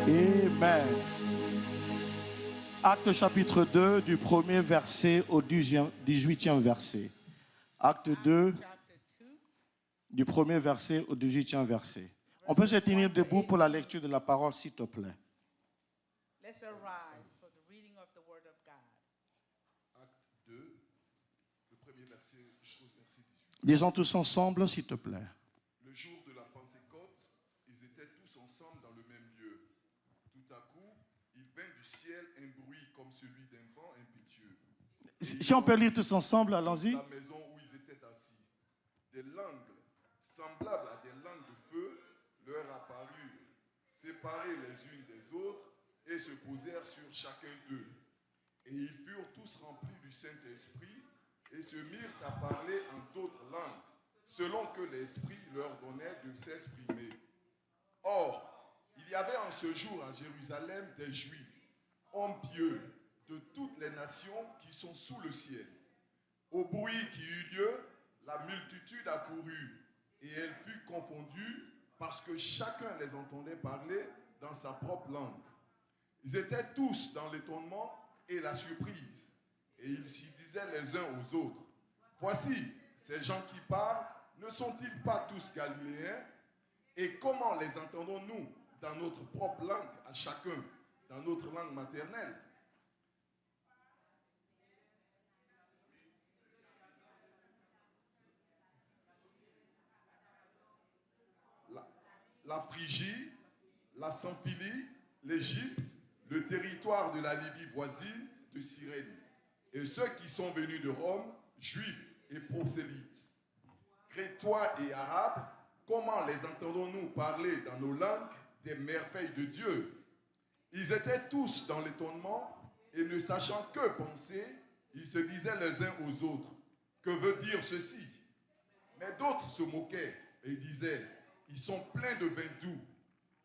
Amen. Acte chapitre 2, du premier verset au 18e verset. Acte 2, du premier verset au 18e verset. On peut se tenir debout pour la lecture de la parole, s'il te plaît. Let's arise for the reading of the word of God. Acte 2, le premier verset, verset 18. Lisons tous ensemble, s'il te plaît. Le jour de la Pentecôte, ils étaient tous ensemble dans le même lieu. Tout à coup, il vint du ciel un bruit comme celui d'un vent impétueux. Si on peut lire tous ensemble, allons-y. La maison où ils étaient assis. Des langues semblables à des langues de feu leur apparurent, séparées les unes des autres, et se posèrent sur chacun d'eux. Et ils furent tous remplis du Saint-Esprit et se mirent à parler en d'autres langues, selon que l'Esprit leur donnait de s'exprimer. Or, il y avait en ce jour à Jérusalem des Juifs, hommes pieux, de toutes les nations qui sont sous le ciel. Au bruit qui eut lieu, la multitude accourut, et elle fut confondue parce que chacun les entendait parler dans sa propre langue. Ils étaient tous dans l'étonnement et la surprise, et ils s'y disaient les uns aux autres, « Voici, ces gens qui parlent, ne sont-ils pas tous galiléens? Et comment les entendons-nous dans notre propre langue à chacun, dans notre langue maternelle ?» La Phrygie, la Samphilie, l'Égypte, le territoire de la Libye voisine de Cyrène, et ceux qui sont venus de Rome, juifs et prosélytes. Crétois et arabes, comment les entendons-nous parler dans nos langues des merveilles de Dieu? Ils étaient tous dans l'étonnement et ne sachant que penser, ils se disaient les uns aux autres, « Que veut dire ceci ?» Mais d'autres se moquaient et disaient, « Ils sont pleins de vin doux. »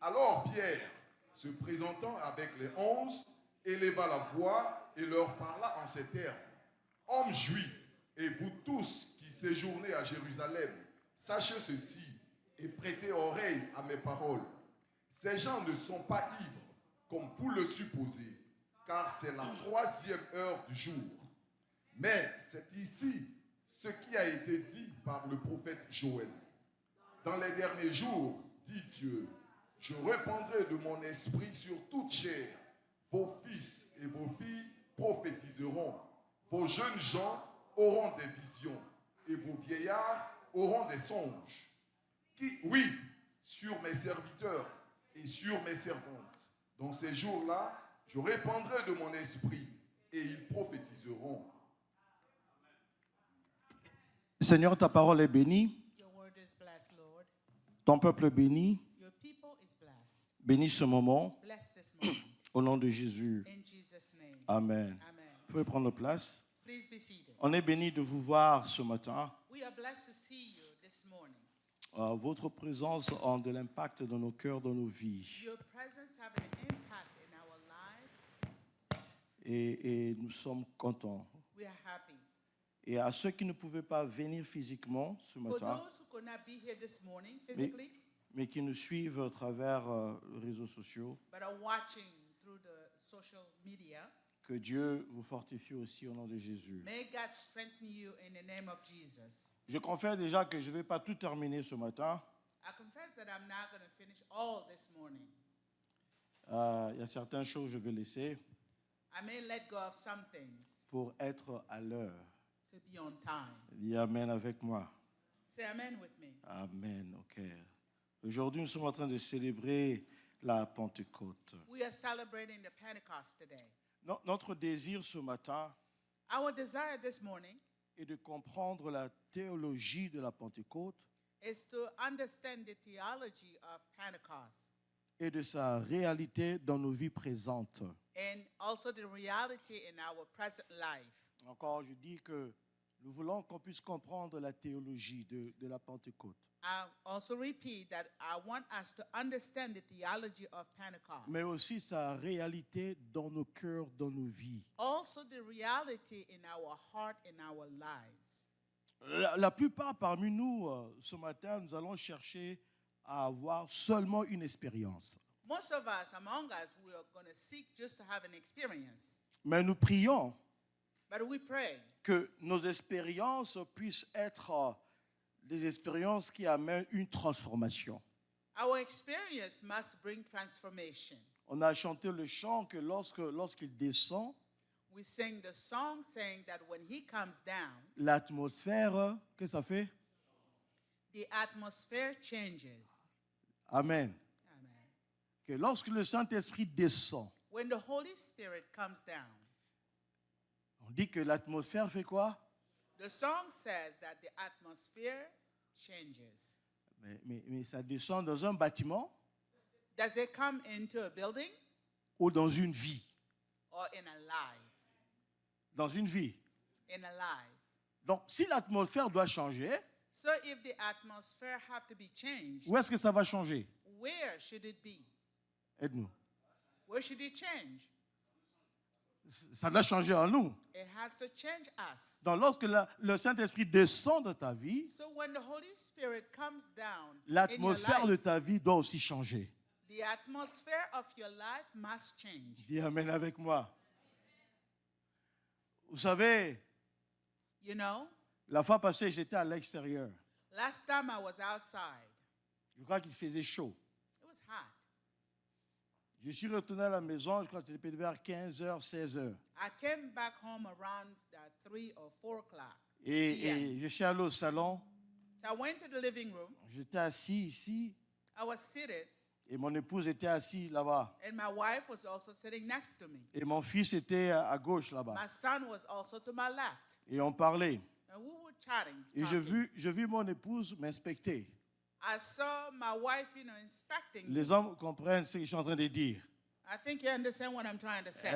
Alors Pierre, se présentant avec les 11, éleva la voix et leur parla en ces termes. « Hommes juifs, et vous tous qui séjournez à Jérusalem, sachez ceci et prêtez oreille à mes paroles. Ces gens ne sont pas ivres, comme vous le supposez, car c'est la 3e heure du jour. Mais c'est ici ce qui a été dit par le prophète Joël. Dans les derniers jours, dit Dieu, je répandrai de mon esprit sur toute chair. Vos fils et vos filles prophétiseront. Vos jeunes gens auront des visions et vos vieillards auront des songes. Oui, sur mes serviteurs et sur mes servantes. Dans ces jours-là, je répandrai de mon esprit et ils prophétiseront. Seigneur, ta parole est bénie. Your word is blessed, Lord. Ton peuple est béni. Your people is blessed. Bénis ce moment. Bless this moment. Au nom de Jésus. In Jesus' name. Amen. Amen. Vous pouvez prendre place. Please be seated. On est béni de vous voir ce matin. We are blessed to see you this morning. Votre présence a de l'impact dans nos cœurs, dans nos vies. Your presence have an impact in our lives. Et nous sommes contents. We are happy. Et à ceux qui ne pouvaient pas venir physiquement ce For matin, those who could not be here this morning physically, mais qui nous suivent à travers les réseaux sociaux, but are watching through the social media, que Dieu vous fortifie aussi au nom de Jésus. may God strengthen you in the name of Jesus. Je confesse déjà que je ne vais pas tout terminer ce matin. I confess that I'm not going to finish all this morning. Il y a certaines choses que je vais laisser I may let go of some things pour être à l'heure. to be on time. Dis Amen avec moi. Say amen with me. Amen, ok. Aujourd'hui, nous sommes en train de célébrer la Pentecôte. We are celebrating the Pentecost today. Notre désir ce matin Our desire this morning est de comprendre la théologie de la Pentecôte is to understand the theology of Pentecost et de sa réalité dans nos vies présentes. and also the reality in our present life. Encore, je dis que nous voulons qu'on puisse comprendre la théologie de la Pentecôte. I also repeat that I want us to understand the theology of Pentecost. Mais aussi sa réalité dans nos cœurs, dans nos vies. Also the reality in our heart, in our lives. La plupart parmi nous, ce matin, nous allons chercher à avoir seulement une expérience. Most of us, among us, we are going to seek just to have an experience. Mais nous prions But we pray que nos expériences puissent être des expériences qui amènent une transformation. our experience must bring transformation. On a chanté le chant que lorsqu'il descend, We sing the song saying that when he comes down, l'atmosphère, qu'est-ce que ça fait? the atmosphere changes. Amen. Amen. Que lorsque le Saint-Esprit descend, When the Holy Spirit comes down, on dit que l'atmosphère fait quoi? the song says that the atmosphere changes. Mais ça descend dans un bâtiment Does it come into a building ou dans une vie? or in a life? Dans une vie. In a life. Donc, si l'atmosphère doit changer, So if the atmosphere have to be changed, où est-ce que ça va changer? where should it be? Aide-nous. Where should it change? Ça doit changer en nous. It has to change us. Donc, lorsque le Saint-Esprit descend dans ta vie, So when the Holy Spirit comes down in your l'atmosphère de life, ta vie doit aussi changer. the atmosphere of your life must change. Dis Amen avec moi. Vous savez, You know, la fois passée, j'étais à l'extérieur. last time I was outside, Je crois qu'il faisait chaud. it was hot. Je suis retourné à la maison, je crois que c'était vers 15h, 16h. I came back home around 3 or 4 o'clock. Et je suis allé au salon. So I went to the living room. J'étais assis ici I was seated, et mon épouse était assise là-bas. and my wife was also sitting next to me. Et mon fils était à gauche là-bas. My son was also to my left. Et on parlait. And we were chatting. Et j'ai talking. vu mon épouse m'inspecter. I saw my wife, inspecting me. Les hommes comprennent ce que je suis en train de dire. I think you understand what I'm trying to say.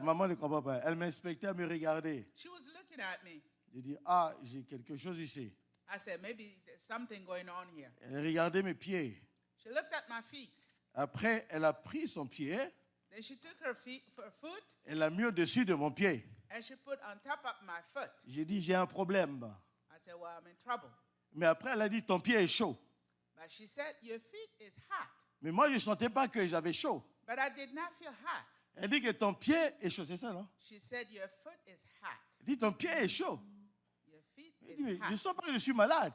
Maman ne comprend pas. Elle m'inspectait, elle me regardait. She was looking at me. J'ai dit, ah, j'ai quelque chose ici. I said, maybe there's something going on here. Elle regardait mes pieds. She looked at my feet. Après, elle a pris son pied, Then she took her foot, elle l'a mis au-dessus de mon pied. and she put on top of my foot. J'ai dit, j'ai un problème. I said, well, I'm in trouble. Mais après, elle a dit, ton pied est chaud. But she said, your feet is hot. Mais moi, je ne sentais pas que j'avais chaud. But I did not feel hot. Elle dit que ton pied est chaud, c'est ça, non? She said, your foot is hot. Elle dit, ton pied est chaud. Your feet Elle dit, mais is je ne hot. sens pas que je suis malade.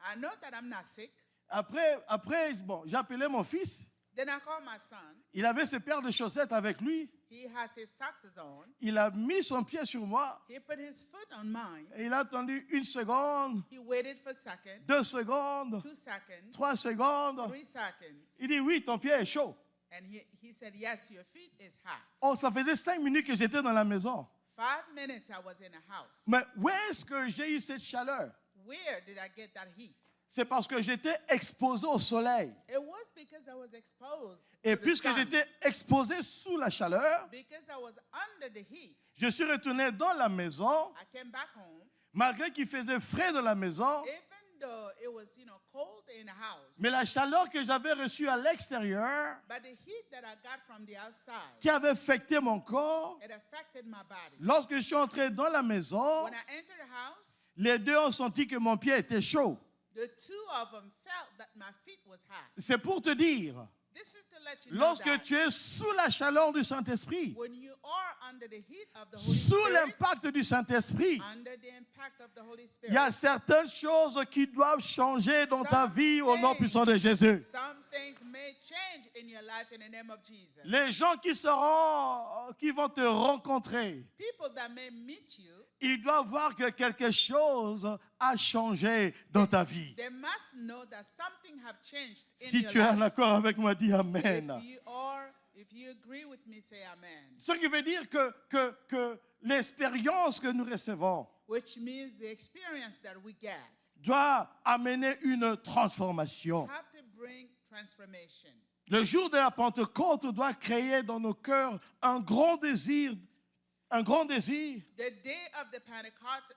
I know that I'm not sick. Après bon, j'ai appelé mon fils. Then I called my son. Il avait ses paires de chaussettes avec lui. He has his socks on. Il a mis son pied sur moi. He put his foot on mine. Et il a attendu 1 seconde, He waited for a second, 2 secondes, 2 seconds, 3 secondes. 3 seconds. Il dit, oui, ton pied est chaud. And he said, yes, your feet is hot. Oh, ça faisait 5 minutes que j'étais dans la maison. 5 minutes I was in a house. Mais où est-ce que j'ai eu cette chaleur? Where did I get that heat? C'est parce que j'étais exposé au soleil. It was because I was exposed Et to the puisque sun. j'étais exposé sous la chaleur, Because I was under the heat. je suis retourné dans la maison, I came back home, malgré qu'il faisait frais dans la maison. even though it was, cold in the house. Mais la chaleur que j'avais reçue à l'extérieur, But the heat that I got from the outside, qui avait affecté mon corps, it affected my body. lorsque je suis entré dans la maison, When I entered the house, les deux ont senti que mon pied était chaud. the two of them felt that my feet was hot. C'est pour te dire, This is to let you know lorsque that tu es sous la chaleur du Saint-Esprit, when you are under the heat of the Holy sous Spirit, l'impact du Saint-Esprit, under the impact of the Holy il y a Spirit, certaines choses qui doivent changer dans ta vie au nom puissant de Jésus. some things may change in your life in the name of Jesus. Les gens qui vont te rencontrer, People that may meet you, ils doivent voir que quelque chose a changé dans ta vie. they must know that something have changed in Si your tu es en life. accord avec moi, dis Amen. If you agree with me, say amen. Ce qui veut dire que l'expérience que nous recevons Which means the experience that we get doit amener une transformation. have to bring transformation. Le jour de la Pentecôte doit créer dans nos cœurs un grand désir, The day of the Pentecost,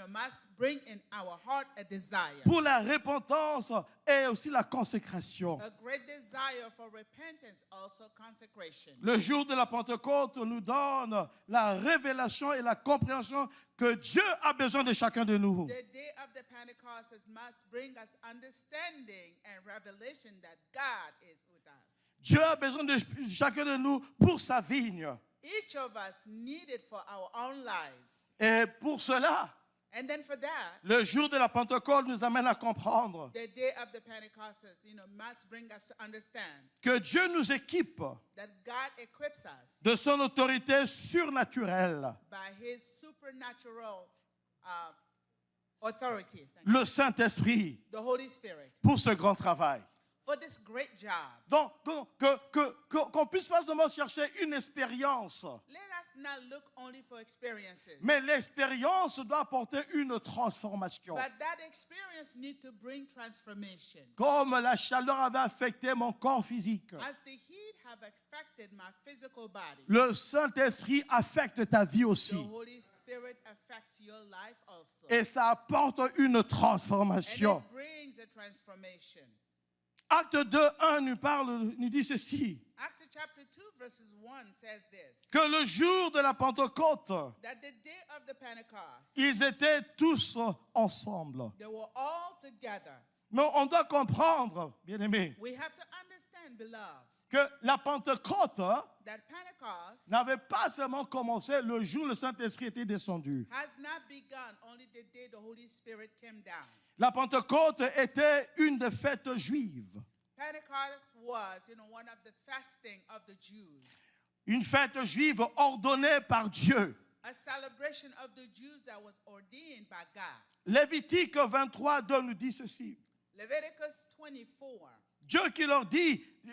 must bring in our heart a desire. pour la repentance et aussi la consécration. A great desire for repentance, also consecration. Le jour de la Pentecôte nous donne la révélation et la compréhension que Dieu a besoin de chacun de nous. The day of the Pentecost must bring us understanding and revelation that God is with us. Dieu a besoin de chacun de nous pour sa vigne. Each of us need it for our own lives. Et pour cela, And then for that, le jour de la Pentecôte nous amène à comprendre the day of the Pentecostals, must bring us to understand que Dieu nous équipe that God equips us de son autorité surnaturelle, by His supernatural authority, thank you, le Saint-Esprit, the Holy Spirit, pour ce grand travail. for this great job. Donc, qu'on puisse pas seulement chercher une expérience, Let us not look only for experiences, mais l'expérience doit apporter une transformation. but that experience need to bring transformation. Comme la chaleur avait affecté mon corps physique, As the heat have affected my physical body, le Saint-Esprit affecte ta vie the aussi. Holy Spirit affects your life also. Et ça apporte une And transformation. it brings a transformation. Acte 2, 1 nous dit ceci, Acts chapter 2 verses 1 says this, que le jour de la Pentecôte, that the day of the Pentecost, ils étaient tous ensemble. they were all together. Mais on doit comprendre, bien-aimés, We have to understand, beloved, que la Pentecôte that Pentecost n'avait pas seulement commencé le jour où le Saint-Esprit était descendu. has not begun only the day the Holy Spirit came down. La Pentecôte était une des fêtes juives. Pentecost was, one of the fasting of the Jews, Une fête juive ordonnée par Dieu. a celebration of the Jews that was ordained by God. Lévitique 23, 2 nous dit ceci. Leviticus 24. Dieu qui leur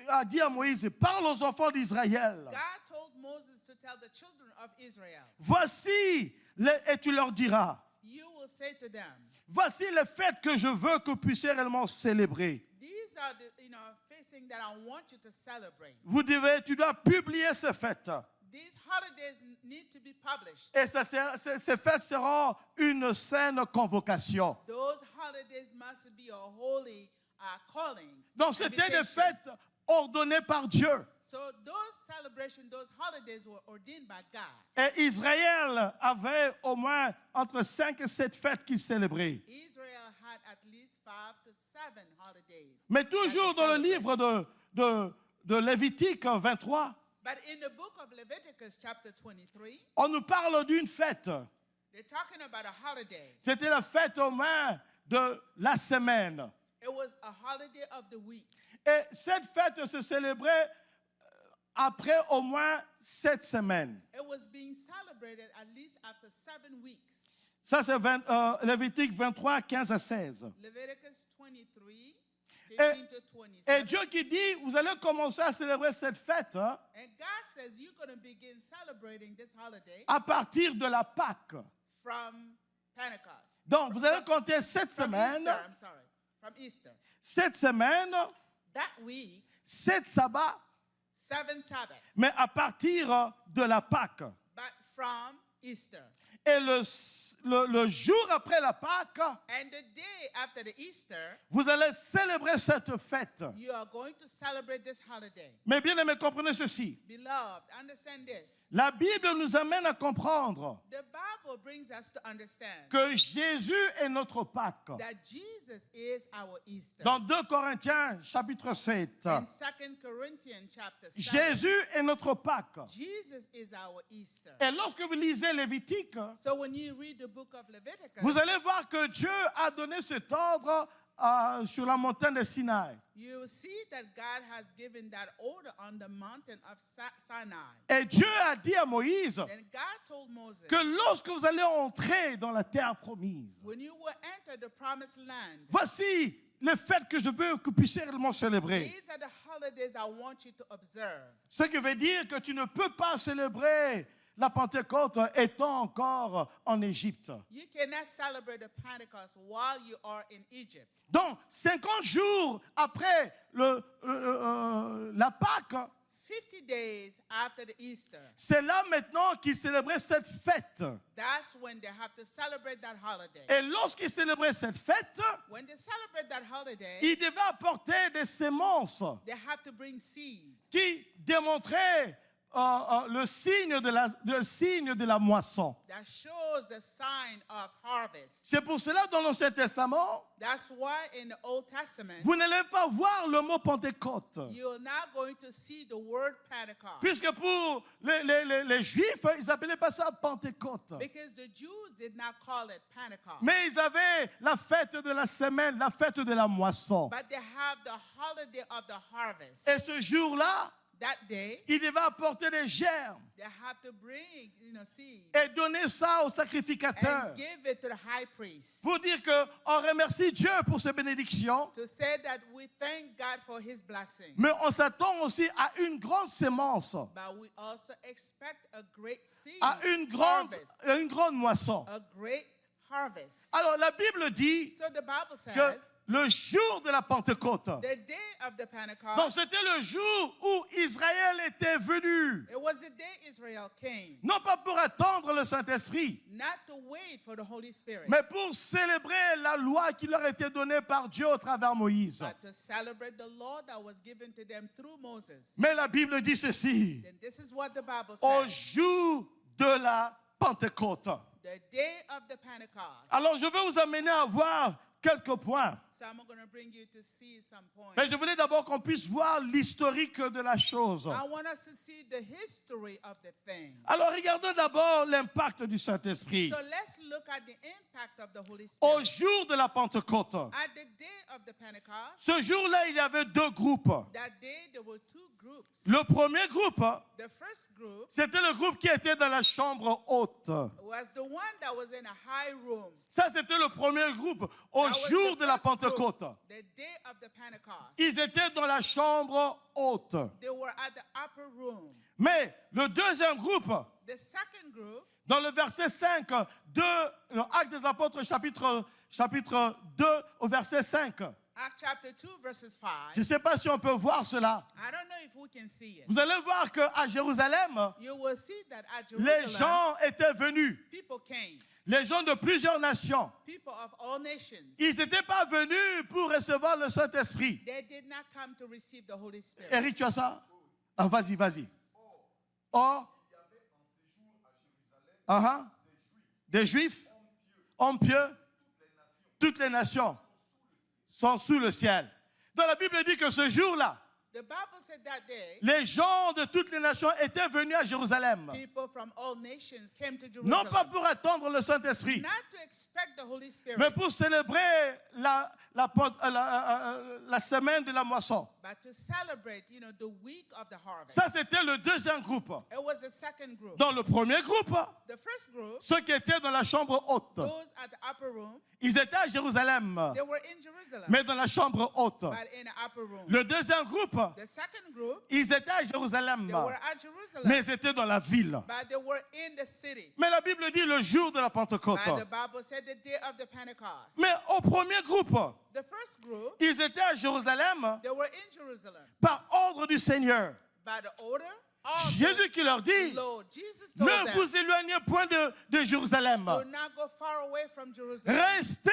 a dit à Moïse, parle aux enfants d'Israël. God told Moses to tell the children of Israel, Voici, et tu leur diras, you will say to them, voici les fêtes que je veux que vous puissiez réellement célébrer. these are the facing that I want you to celebrate. Tu dois publier ces fêtes. These holidays need to be published. Et ces fêtes seront une saine convocation. Those holidays must be a holy calling. Donc c'était des invitation. fêtes ordonnées par Dieu. So those celebrations, those holidays were ordained by God. Et Israël avait au moins entre 5 et 7 fêtes qu'il célébrait. Israel had at least 5 to 7 holidays. Mais toujours that dans they le celebrate. livre de Lévitique 23, But in the book of Leviticus chapter 23, on nous parle d'une fête. they're talking about a holiday. C'était la fête au moins de la semaine. It was a holiday of the week. Et cette fête se célébrait après au moins 7 semaines. It was being celebrated at least after 7 weeks. Ça, c'est Lévitique 23, 15 à 16. Leviticus 23, 15 to Et 27. Dieu qui dit, vous allez commencer à célébrer cette fête And God says you're going to begin celebrating this holiday à partir de la Pâque. from Pentecost. Donc, vous allez compter 7 From semaines, Easter, I'm sorry. From Easter. 7 semaines, That week, 7 sabbats, 7 Sabbath, mais à partir de la Pâque. but from Easter. Et le jour après la Pâque, And the day after the Easter, vous allez célébrer cette fête. you are going to celebrate this holiday. Mais bien aimé, comprenez ceci. Beloved, understand this. La Bible nous amène à comprendre The Bible brings us to understand que Jésus est notre Pâque. that Jesus is our Easter. Dans 2 Corinthiens, chapitre 7, In 2 Corinthians chapter 7, Jésus est notre Pâque. Jesus is our Easter. Et lorsque vous lisez Lévitique, So when you read the book of Leviticus, vous allez voir que Dieu a donné cet ordre sur la montagne de Sinaï. you see that God has given that order on the mountain of Sinai. Et Dieu a dit à Moïse Then God told Moses, que lorsque vous allez entrer dans la terre promise, when you will enter the promised land, voici les fêtes que je veux que vous puissiez réellement célébrer. these are the holidays I want you to observe. Ce qui veut dire que tu ne peux pas célébrer la Pentecôte étant encore en Égypte. You cannot celebrate the Pentecost while you are in Egypt. Donc, 50 jours après la Pâque, 50 days after the Easter, c'est là maintenant qu'ils célébraient cette fête. that's when they have to celebrate that holiday. Et lorsqu'ils célébraient cette fête, When they celebrate that holiday, ils devaient apporter des semences they have to bring seeds qui démontraient le signe de la moisson. that shows the sign of harvest. C'est pour cela dans l'Ancien Testament, That's why in the Old Testament, vous n'allez pas voir le mot Pentecôte. you're not going to see the word Pentecost. Puisque pour les Juifs, ils n'appelaient pas ça Pentecôte. Because the Jews did not call it Pentecost. Mais ils avaient la fête de la semaine, la fête de la moisson. But they have the holiday of the harvest. Et ce jour-là, That day, ils devaient apporter des germes they have to bring, seeds et donner ça au sacrificateur. and give it to the high priest Pour dire qu'on remercie Dieu pour ses bénédictions, to say that we thank God for his blessing. mais on s'attend aussi à une grande sémence, But we also expect a great seed, à une grande moisson. a great harvest. Alors la Bible dit So the Bible que says le jour de la Pentecôte, the day of the donc Pentecost, c'était le jour où Israël était venu, it was the day Israel came, non pas pour attendre le Saint-Esprit, not to wait for the Holy Spirit, mais pour célébrer la loi qui leur était donnée par Dieu au travers Moïse. but to celebrate the law that was given to them through Moses. Mais la Bible dit ceci, Then this is what the Bible au says. jour de la Pentecôte. The day of the Pentecost. Alors je veux vous amener à voir quelques points. So I'm going to bring you to see some points. Mais je voulais d'abord qu'on puisse voir l'historique de la chose. I want us to see the history of the thing. Alors regardons d'abord l'impact du Saint-Esprit. So let's look at the impact of the Holy Au Spirit. jour de la Pentecôte, At the day of the Pentecost, ce jour-là, il y avait deux groupes. that day there were two groups. Le premier groupe, The first group c'était le groupe qui était dans la chambre haute. was the one that was in a high room. Ça, c'était le premier groupe au That was jour the de la first group. Pentecôte. The day of the Pentecost. Ils étaient dans la chambre haute. They were at the upper room. Mais le deuxième groupe, The second group, dans le verset 5 de Actes des Apôtres, chapitre 2, au verset 5. Acts chapter 2, verses 5. Je ne sais pas si on peut voir cela. I don't know if we can see it. Vous allez voir qu'à Jérusalem, You will see that at les Jerusalem, gens étaient venus. people came, Les gens de plusieurs nations. people of all nations. Ils n'étaient pas venus pour recevoir le Saint-Esprit. They did not come to receive the Holy Spirit. Eric, tu as ça? Ah, vas-y, vas-y. Or, des Juifs, hommes pieux, toutes les nations sont sous le ciel. Dans la Bible dit que ce jour-là, The Bible said that day, les gens de toutes les nations étaient venus à Jérusalem. people from all nations came to Non Jerusalem. pas pour attendre le Saint-Esprit, Not to expect the Holy Spirit, mais pour célébrer la semaine de la moisson. but to celebrate, the week of the harvest. Ça, c'était le deuxième groupe. It was the second group. Dans le premier groupe, The first group, ceux qui étaient dans la chambre haute, those at the upper room, ils étaient à Jérusalem, they were in Jerusalem, mais dans la chambre haute. but in the upper room. Le deuxième groupe, The second group, ils étaient à Jérusalem, they were at Jerusalem, mais ils étaient dans la ville. but they were in the city. Mais la Bible dit le jour de la Pentecôte. But the Bible said the day of the Pentecost. Mais au premier groupe, The first group, ils étaient à Jérusalem they were in Jerusalem. par ordre du Seigneur. By the order of Jésus qui leur the dit, Lord. Jesus told ne them, vous éloignez point de Jérusalem. do not go far away from Jerusalem. Restez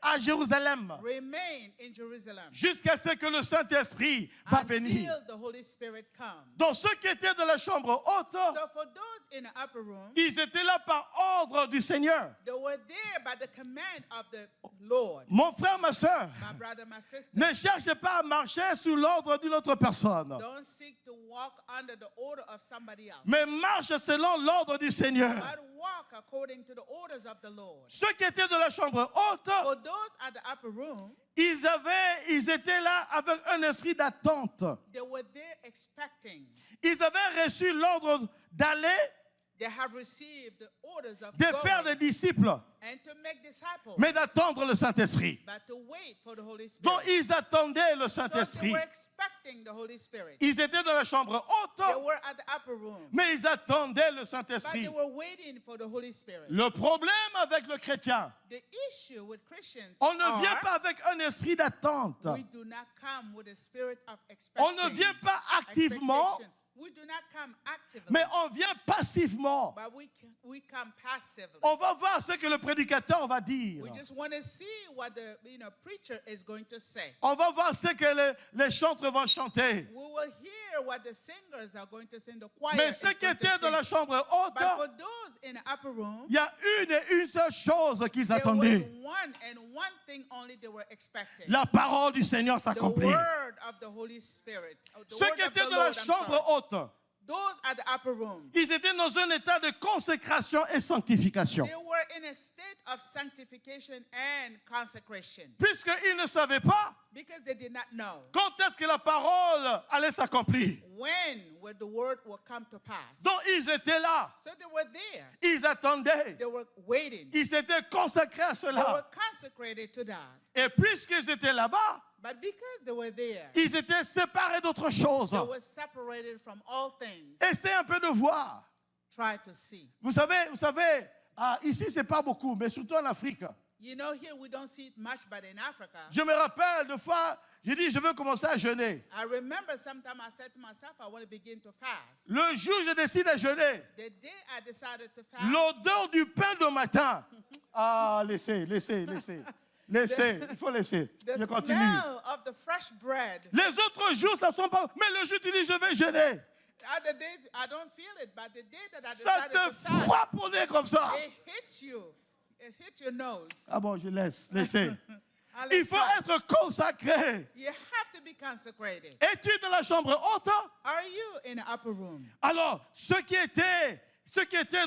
à Jérusalem Remain in Jerusalem jusqu'à ce que le Saint-Esprit va venir. until the Holy Spirit comes. Donc ceux qui étaient dans la chambre haute, So for those in the upper room, ils étaient là par ordre du Seigneur. they were there by the command of the Lord. Mon frère, ma soeur, My brother, my sister, ne cherchez pas à marcher sous l'ordre d'une autre personne, don't seek to walk under the order of somebody else, mais marche selon l'ordre du Seigneur. but walk according to the orders of the Lord. Ceux qui étaient dans la chambre haute, For those at the upper room, ils étaient là avec un esprit d'attente. they were there expecting. Ils avaient reçu l'ordre d'aller, They have received the orders of de going faire des disciples, and to make disciples, mais d'attendre le Saint-Esprit. but to wait for the Holy Spirit. Donc ils attendaient le So they Saint-Esprit. were expecting the Holy Spirit. Ils étaient dans la chambre They haute, were at the upper room, mais ils attendaient le but Saint-Esprit. they were waiting for the Holy Spirit. Le problème avec le chrétien, The issue with Christians on ne vient are pas avec un esprit d'attente. we do not come with a spirit of expectation. On ne vient pas activement We do not come actively, mais on vient passivement. but we come passively. On va voir ce que le prédicateur va dire. We just want to see what the preacher is going to say. On va voir ce que les chantres vont chanter. We will hear what the singers are going to sing, the choir Mais is ceux qui going to étaient dans la sing. chambre haute, But for those in the upper room, il y a une seule chose qu'ils there was attendaient. one thing only they were expecting. La parole du Seigneur The s'accomplit. word of the Holy Spirit. The Ceux word qui of the étaient dans Lord, la I'm chambre sorry. haute, Those at the upper room, ils étaient dans un état de consécration et sanctification. they were in a state of sanctification and consecration Puisqu'ils ne savaient pas because they did not know quand est-ce que la parole allait s'accomplir. when would the word will come to pass. Donc ils étaient là, So they were there. ils attendaient, They were waiting. ils s'étaient consacrés à They were cela. consecrated to that. Et puisqu'ils étaient là-bas, But because they were there, ils étaient séparés d'autres choses. they were separated from all things. Essayez un peu de voir. Try to see. Vous savez, ici c'est pas beaucoup, mais surtout en Afrique. You know, here we don't see it much, but in Africa, Je me rappelle de fois, j'ai dit je veux commencer à jeûner. I remember sometime I said to myself, I want to begin to fast. Le jour où je décide de jeûner, The day I decided to fast, l'odeur du pain de matin. Ah, laissez, il faut laisser. the Je continue. smell of the fresh bread. Les autres jours, ça ne sont pas. Mais le jour où tu dis je vais jeûner, Other days I don't feel it, but the day that I ça decided te to fast, frappe au nez comme ça. it hits you. It hits your nose. Ah bon, je laisse, laissez. I'll Il let faut pass. être consacré. You have to be consecrated. Es-tu dans la chambre haute? Are you in the upper room? Alors, ceux qui étaient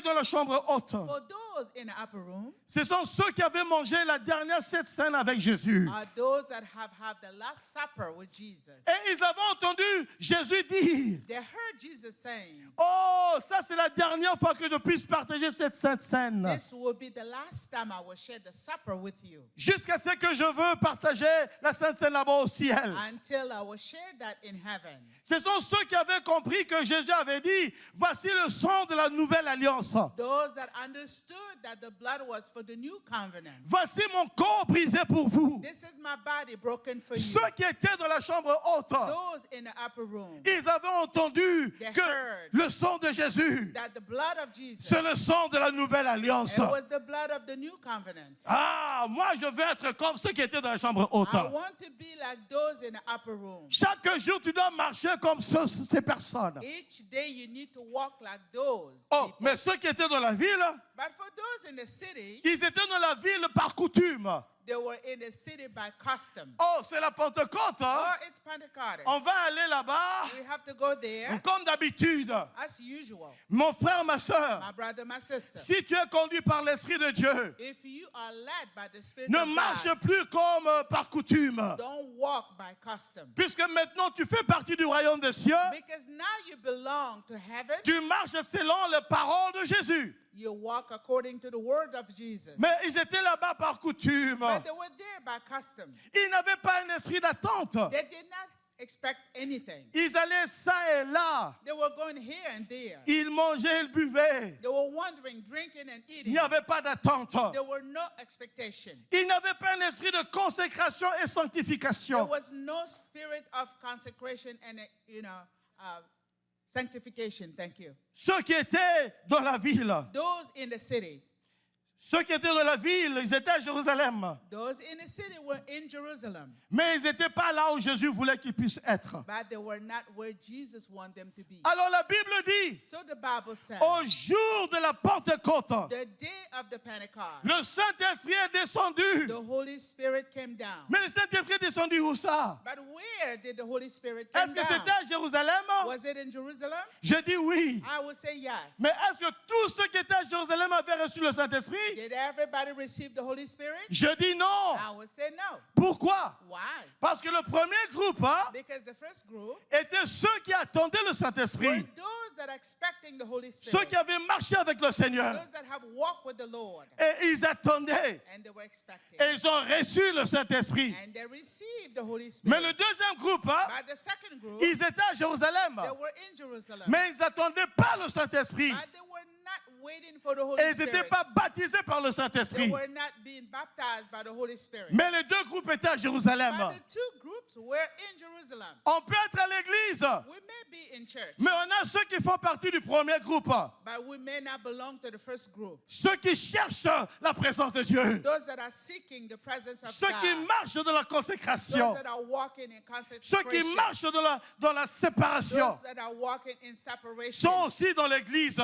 dans la chambre haute, For those in the upper room ce sont ceux qui avaient mangé la dernière Sainte Seine avec Jésus. are those that have had the Last Supper with Jesus. Et ils avaient entendu Jésus dire, They heard Jesus saying, oh, ça c'est la dernière fois que je puisse partager cette Sainte Seine. this will be the last time I will share the supper with you, Jusqu'à ce que je veux partager la Sainte Seine là-bas au ciel. until I will share that in heaven. Ce sont ceux qui avaient compris que Jésus avait dit, voici le sang de la nouvelle alliance. Those that understood that the blood was for the new covenant. Voici mon corps brisé pour vous. This is my body broken for you. Ceux qui étaient dans la chambre haute, Those in the upper room, ils avaient entendu They que heard le sang de Jésus, that the blood of Jesus, c'est le sang de la nouvelle alliance. it was the blood of the new covenant. Ah, moi je veux être comme ceux qui étaient dans la chambre haute. I want to be like those in the upper room. Chaque jour, tu dois marcher comme ces personnes. Each day you need to walk like those Oh, people. mais ceux qui étaient dans la ville, But for those in the city, ils étaient dans la ville par coutume. they were in the city by custom. Oh, c'est la Pentecôte. Hein? Oh, it's Pentecost. On va aller là-bas We have to go there comme d'habitude. as usual. Mon frère, ma My soeur, brother, my sister. si tu es conduit par l'Esprit de Dieu, If you are led by the Spirit ne of marche God, plus comme par coutume. don't walk by custom. Puisque maintenant tu fais partie du royaume des cieux, Because now you belong to heaven. tu marches selon les paroles de Jésus. You walk according to the word of Jesus. Mais ils étaient là-bas par coutume. But they were there by custom. Ils n'avaient pas un esprit d'attente. They did not expect anything. Ils allaient ça et là. They were going here and there. Ils mangeaient, ils buvaient. They were wandering, drinking, and Il eating. n'y avait pas d'attente. There were no expectation. Ils n'avaient pas un esprit de consécration et There sanctification. was no spirit of consecration and, sanctification. Thank you. Ceux qui étaient dans la ville, Those in the city. ceux qui étaient dans la ville, ils étaient à Jérusalem. Those in the city were in Jerusalem. Mais ils n'étaient pas là où Jésus voulait qu'ils puissent être. But they were not where Jesus wanted them to be. Alors la Bible dit, So the Bible says, au jour de la Pentecôte, the day of the Pentecost, le Saint-Esprit est descendu. the Holy Spirit came down. Mais le Saint-Esprit est descendu où ça? But where did the Holy Spirit come Est-ce que down? c'était à Jérusalem? Was it in Jerusalem? Je dis oui. I would say yes. Mais est-ce que tous ceux qui étaient à Jérusalem avaient reçu le Saint-Esprit? Did everybody receive the Holy Spirit? Je dis non. I would say no. Pourquoi? Why? Parce que le premier groupe Because the first group était ceux qui attendaient le were Saint-Esprit. those that are expecting the Holy Ceux Spirit. qui avaient marché avec le Seigneur. Those that have walked with the Lord. Et ils attendaient. And they were expecting. Et ils ont reçu le Saint-Esprit. And they received the Holy Mais Spirit. le deuxième groupe, But the second group, ils étaient à Jérusalem. they were in Jerusalem. Mais ils n'attendaient pas le Saint-Esprit. But they were not waiting for the Holy Et ils n'étaient Spirit. pas baptisés par le They Saint-Esprit. were not being baptized by the Holy Spirit. Mais les deux groupes étaient à Jérusalem. But the two groups were in Jerusalem. On peut être à l'église, We may be in church, mais on a ceux qui font partie du premier groupe. but we may not belong to the first group. Ceux qui cherchent la présence de Dieu. Those that are seeking the presence of Ceux qui God. marchent dans la consécration. Those that are walking in Ceux qui consecration. marchent dans la séparation Those that are walking in separation. sont aussi dans l'église.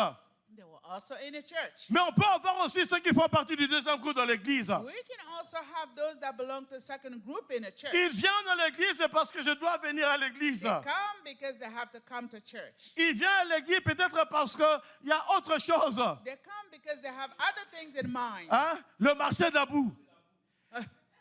They were also in a church. Mais on peut avoir aussi ceux qui font partie du deuxième groupe dans l'église. We can also have those that belong to the second group in a church. Ils viennent dans l'église parce que je dois venir à l'église. They come because they have to come to church. Ils viennent à l'église peut-être parce qu'il y a autre chose. They come because they have other things in mind. Hein? Le marché d'Abou.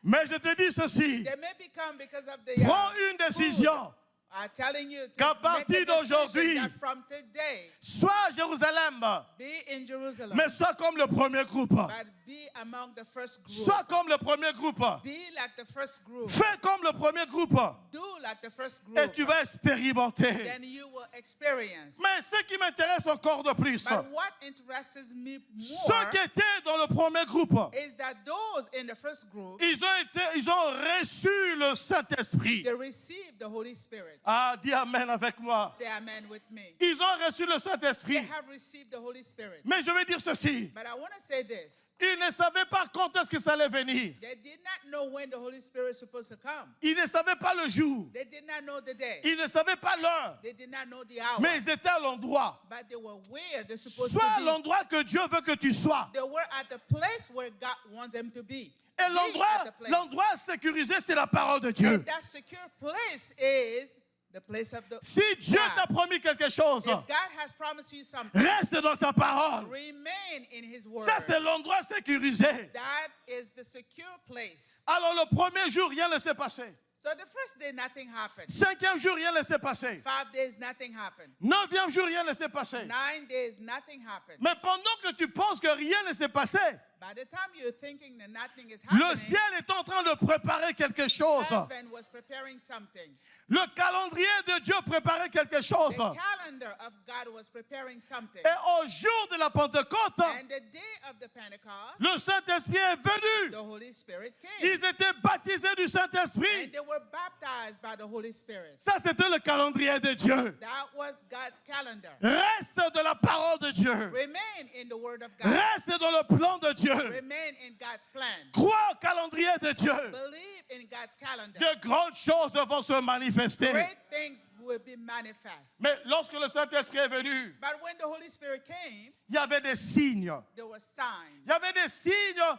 Mais je te dis ceci. They may come because of the Prends une décision. I'm telling you Qu'à to make partir a d'aujourd'hui, decision that from today, Sois à Jérusalem, be in Jerusalem, mais sois comme le premier groupe. but be among the first group. Sois comme le premier groupe. Be like the first group. Fais comme le premier groupe. Do like the first Et group. tu vas expérimenter. Then you will experience. Mais ce qui m'intéresse encore de plus, But what interests me more ceux qui étaient dans le premier groupe, is that those in the first group, ils ont reçu le Saint-Esprit. they received the Holy Spirit. Ah, dis Amen avec moi. Say amen with me. Ils ont reçu le They Saint-Esprit. have received the Holy Spirit. Mais je vais dire ceci. But I want to say this. Ils ne savaient pas quand est-ce que ça allait venir. They did not know when the Holy Spirit is supposed to come. Ils ne savaient pas le jour. They did not know the day. Ils ne savaient pas l'heure. They did not know the hour. Mais ils étaient à l'endroit. But they were where they're supposed Sois à to be. l'endroit que Dieu veut que tu sois. They were at the place where God wants them to be. Et Be at the place. l'endroit sécurisé, c'est la parole de Dieu. And that secure place is the place of the Si Dieu God. t'a promis quelque chose, If God has promised you something, reste dans sa parole. remain in His word. Ça, c'est l'endroit sécurisé. That is the secure place. Alors, le premier jour, rien ne s'est passé. So the first day, nothing happened. 5e jour, rien ne s'est passé. 5 days, nothing happened. 9e jour, rien ne s'est passé. 9 days, nothing happened. Mais pendant que tu penses que rien ne s'est passé, By the time you're thinking that nothing is le happening, ciel est en train de préparer quelque chose. heaven was preparing something. Le calendrier de Dieu préparait quelque chose. The calendar of God was preparing something. Et au jour de la Pentecôte, And the day of the Pentecost, le Saint-Esprit est venu. the Holy Spirit came. Ils étaient baptisés du And Saint-Esprit. they were baptized by the Holy Spirit. Ça, c'était le calendrier de Dieu. That was God's calendar. Reste de la parole de Dieu. Remain in the Word of God. Reste dans le plan de Dieu. Remain in God's plan. Crois au calendrier de Dieu. Believe in God's calendar. De grandes choses vont se manifester. Great things will be manifest. Mais lorsque le Saint-Esprit est venu, But when the Holy Spirit came, il y avait des signes. there were signs. Il y avait des signes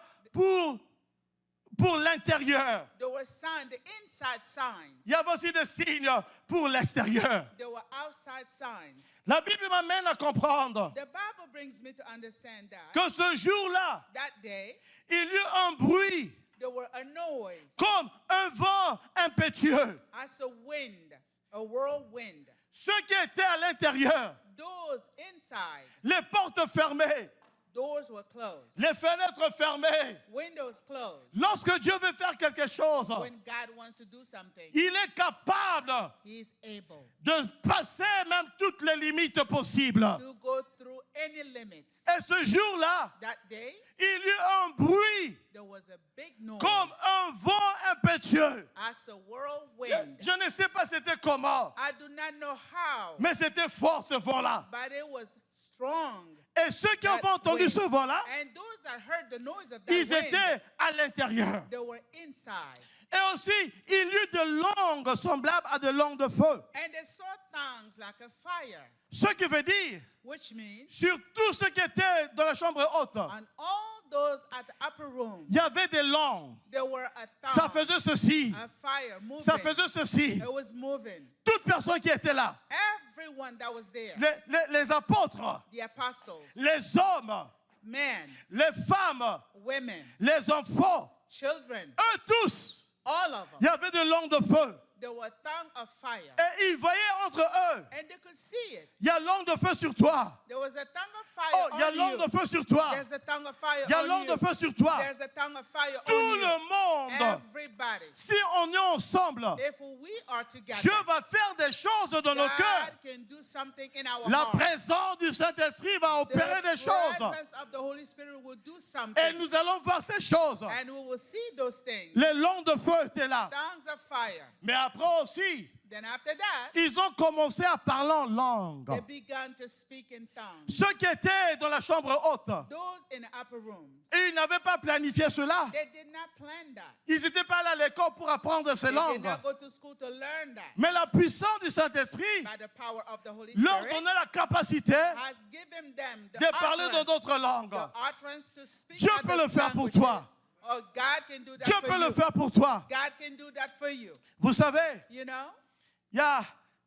pour l'intérieur. There were signs, the inside signs. Il y avait aussi des signes pour l'extérieur. There were outside signs. La Bible m'amène à comprendre The Bible brings me to understand that que ce jour-là, that day il y eut un bruit there were a noise comme un vent impétueux. as a wind, a whirlwind. Ceux qui étaient à l'intérieur, Doors inside, les portes fermées, doors were closed. les fenêtres fermées. Windows closed. Lorsque Dieu veut faire quelque chose, When God wants to do something, il est capable He is able de passer même toutes les limites possibles. to go through any limits. Et ce jour-là, That day, il y eut un bruit there was a big noise comme un vent impétueux. as a whirlwind. Je ne sais pas c'était comment, I do not know how, mais c'était fort ce vent-là. but it was strong. Et ceux qui ont That entendu wind. ce vent-là, And those that heard the noise of that ils wind, étaient à l'intérieur. they were inside. Et aussi, il y eut de langues semblables à de langues de feu. And they saw tongues like a fire, Ce qui veut dire, which means sur tous ceux qui étaient dans la chambre haute, on all those at the upper room, il y avait des langues. there were a Ça tongue, faisait ceci, a fire moving. ça faisait ceci. It was moving. Toute personne qui était là, Everyone that was there, les apôtres, the apostles, les hommes, men, les femmes, women, les enfants, children, eux tous, all of il y them, avait des langues de feu. there was a tongue of fire. Et ils voyaient entre eux. And they could see it. Il y a l'onde de feu sur toi. There was a tongue of fire Oh, il y a on l'onde you. de feu sur toi. There's a tongue of fire Il y a on l'onde you. de feu sur toi. There's a tongue of fire Tout on le you. monde, Everybody. si on est ensemble, If we are together, Dieu va faire des choses dans nos cœurs. God can do something in our La heart. présence du Saint-Esprit va opérer des The choses. presence of the Holy Spirit will do something. Et nous allons voir ces choses. And we will see those things. Les longues de feu étaient là. Tongues of fire. Mais après aussi, Then after that, ils ont commencé à parler en langue. they began to speak in tongues. Ceux qui étaient dans la chambre haute, Those in the upper rooms, et ils n'avaient pas planifié cela. they did not plan that. Ils n'étaient pas allés à l'école pour apprendre ces They did langues. not go to school to learn that. Mais la puissance du Saint-Esprit By the power of the Holy leur Spirit donnait la capacité has given them the de parler dans d'autres langues. utterance to speak Dieu other peut le faire pour languages. toi. Oh, God can do that Dieu for peut you. le faire pour toi. God can do that for you. Vous savez, You know, il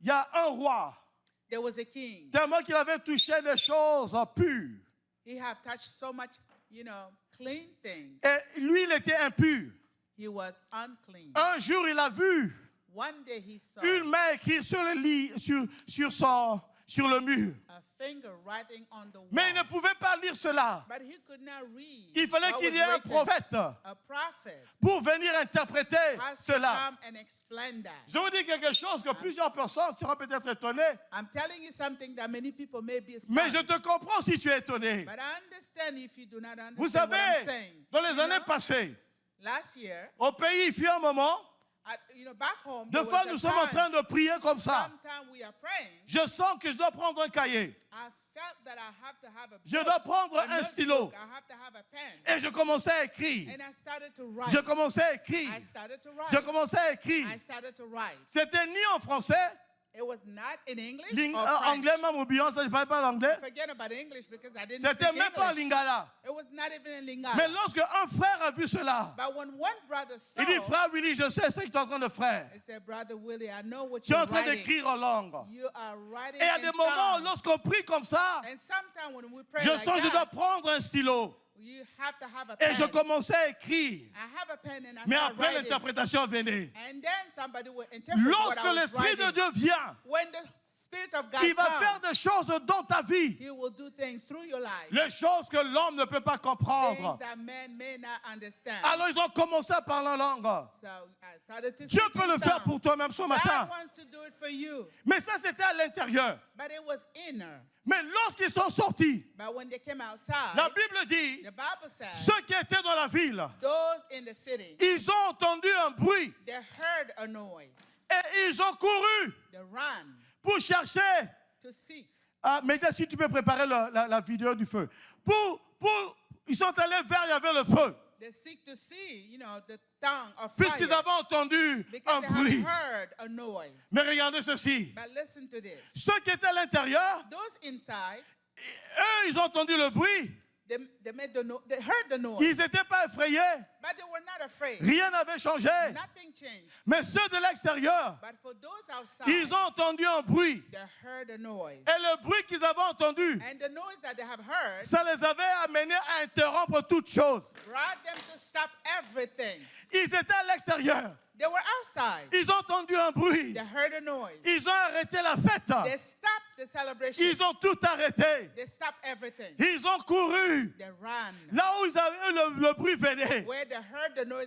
y a un roi, there was a king. tellement qu'il avait touché les choses pures. He have touched so much, clean things. Et lui, il était impur. He was unclean. Un jour, il a vu One day he saw une main écrite sur le lit, sur le mur. a finger writing on the wall. Mais il ne pouvait pas lire cela. But he could not read. Il fallait what qu'il was y ait un written. prophète A prophet pour venir interpréter has to cela. come and explain that. Je vous dis quelque chose que plusieurs personnes seront peut-être étonnées, I'm telling you something that many people may be mais je astonished. te comprends si tu es étonné. But I understand if you do not understand Vous what I'm savez, saying. dans les You années know, passées, last year, au pays, il fut un moment, back home, de there fois was nous a sommes en train time, de prier comme ça. sometime we are praying. Je sens que je dois prendre un cahier. I felt that I have to have a Je book, dois prendre a un notebook. stylo. I have to have a pen. Et je commençais à écrire. And I started to write. Je commençais à écrire. I started to write. Je commençais à écrire. I started to write. C'était ni en français, It was not in English or French. anglais même ou bien, ça, je ne parlais pas l'anglais. Forget about English because I didn't C'était speak même pas en English. lingala. It was not even in Lingala. Mais lorsque un frère a vu cela, But when one brother saw, il dit, frère Willy, je sais ce que tu es en train de faire. he said, Brother Willie, I know what Tu es you're en train writing. d'écrire en langue. You are writing Et à in des moments, tongues. lorsqu'on prie comme ça, And sometimes when we pray je like sens que je dois that, prendre un stylo. you have to have a Et je pen. commençais à écrire. I have a pen and I Mais start après, writing. l'interprétation venait. And then somebody will interpret what Lorsque I was l'Esprit de writing. Dieu vient, When the Spirit of God il va faire comes, des choses dans ta vie. He will do things through your life. Les choses que l'homme ne peut pas comprendre. Things that man may not understand. Alors ils ont commencé à parler en langue. So I started to Dieu speak peut in le faire tongues. pour toi-même ce matin. God wants to do it for you. Mais ça, c'était à l'intérieur. But it was inner. Mais lorsqu'ils sont sortis, But when they came outside, la Bible dit, the Bible says, ceux qui étaient dans la ville, those in the city, ils ont entendu un bruit they heard a noise. et ils ont couru They ran pour chercher. to seek. Ah, mais là, si tu peux préparer la vidéo du feu. Ils sont allés vers, il y avait le feu. They seek to see, the tongue of Puisqu'ils fire. avaient entendu Because un they bruit. have heard a noise. Mais regardez ceci. But listen to this. Ceux qui étaient à l'intérieur, Those inside, eux, ils ont entendu le bruit. they heard the noise. Ils n'étaient pas effrayés. But they were not afraid. Rien n'avait changé. Nothing changed. Mais ceux de l'extérieur, But for those outside, ils ont entendu un bruit. they heard a noise. Et le bruit qu'ils avaient entendu, And the noise that they have heard ça les avait amenés à interrompre toute chose. brought them to stop everything. Ils étaient à l'extérieur. They were outside. Ils ont entendu un bruit. They heard a noise. Ils ont arrêté la fête. They stopped the celebration. Ils ont tout arrêté. They stopped everything. Ils ont couru. They ran. Là où ils avaient le bruit venait. Where they heard the noise,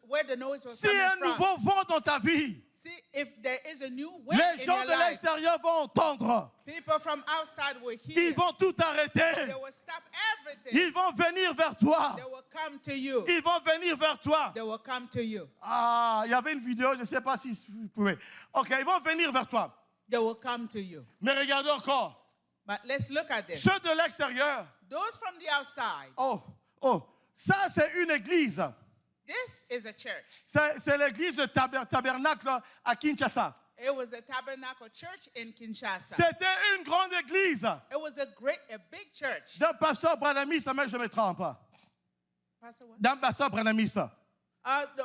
where the noise was S'il y a un coming from. nouveau vent dans ta vie, See, if there is a new wind les in gens your de life, l'extérieur vont entendre. people from outside will Ils hear. vont tout arrêter. They will stop everything. Ils vont venir vers toi. They will come to you. Ils vont venir vers toi. They will come to you. Ah, il y avait une vidéo, je ne sais pas si vous pouvez. Ok, ils vont venir vers toi. They will come to you. Mais regardez encore. But let's look at this. Ceux de l'extérieur. Those from the outside, Oh, ça c'est une église. this is a church. C'est l'église de Tabernacle à Kinshasa. It was a tabernacle church in Kinshasa. C'était une grande église It was a big church. d'un pasteur branamiste, mais je ne me trompe pas. Pastor what? D'un pasteur branamiste.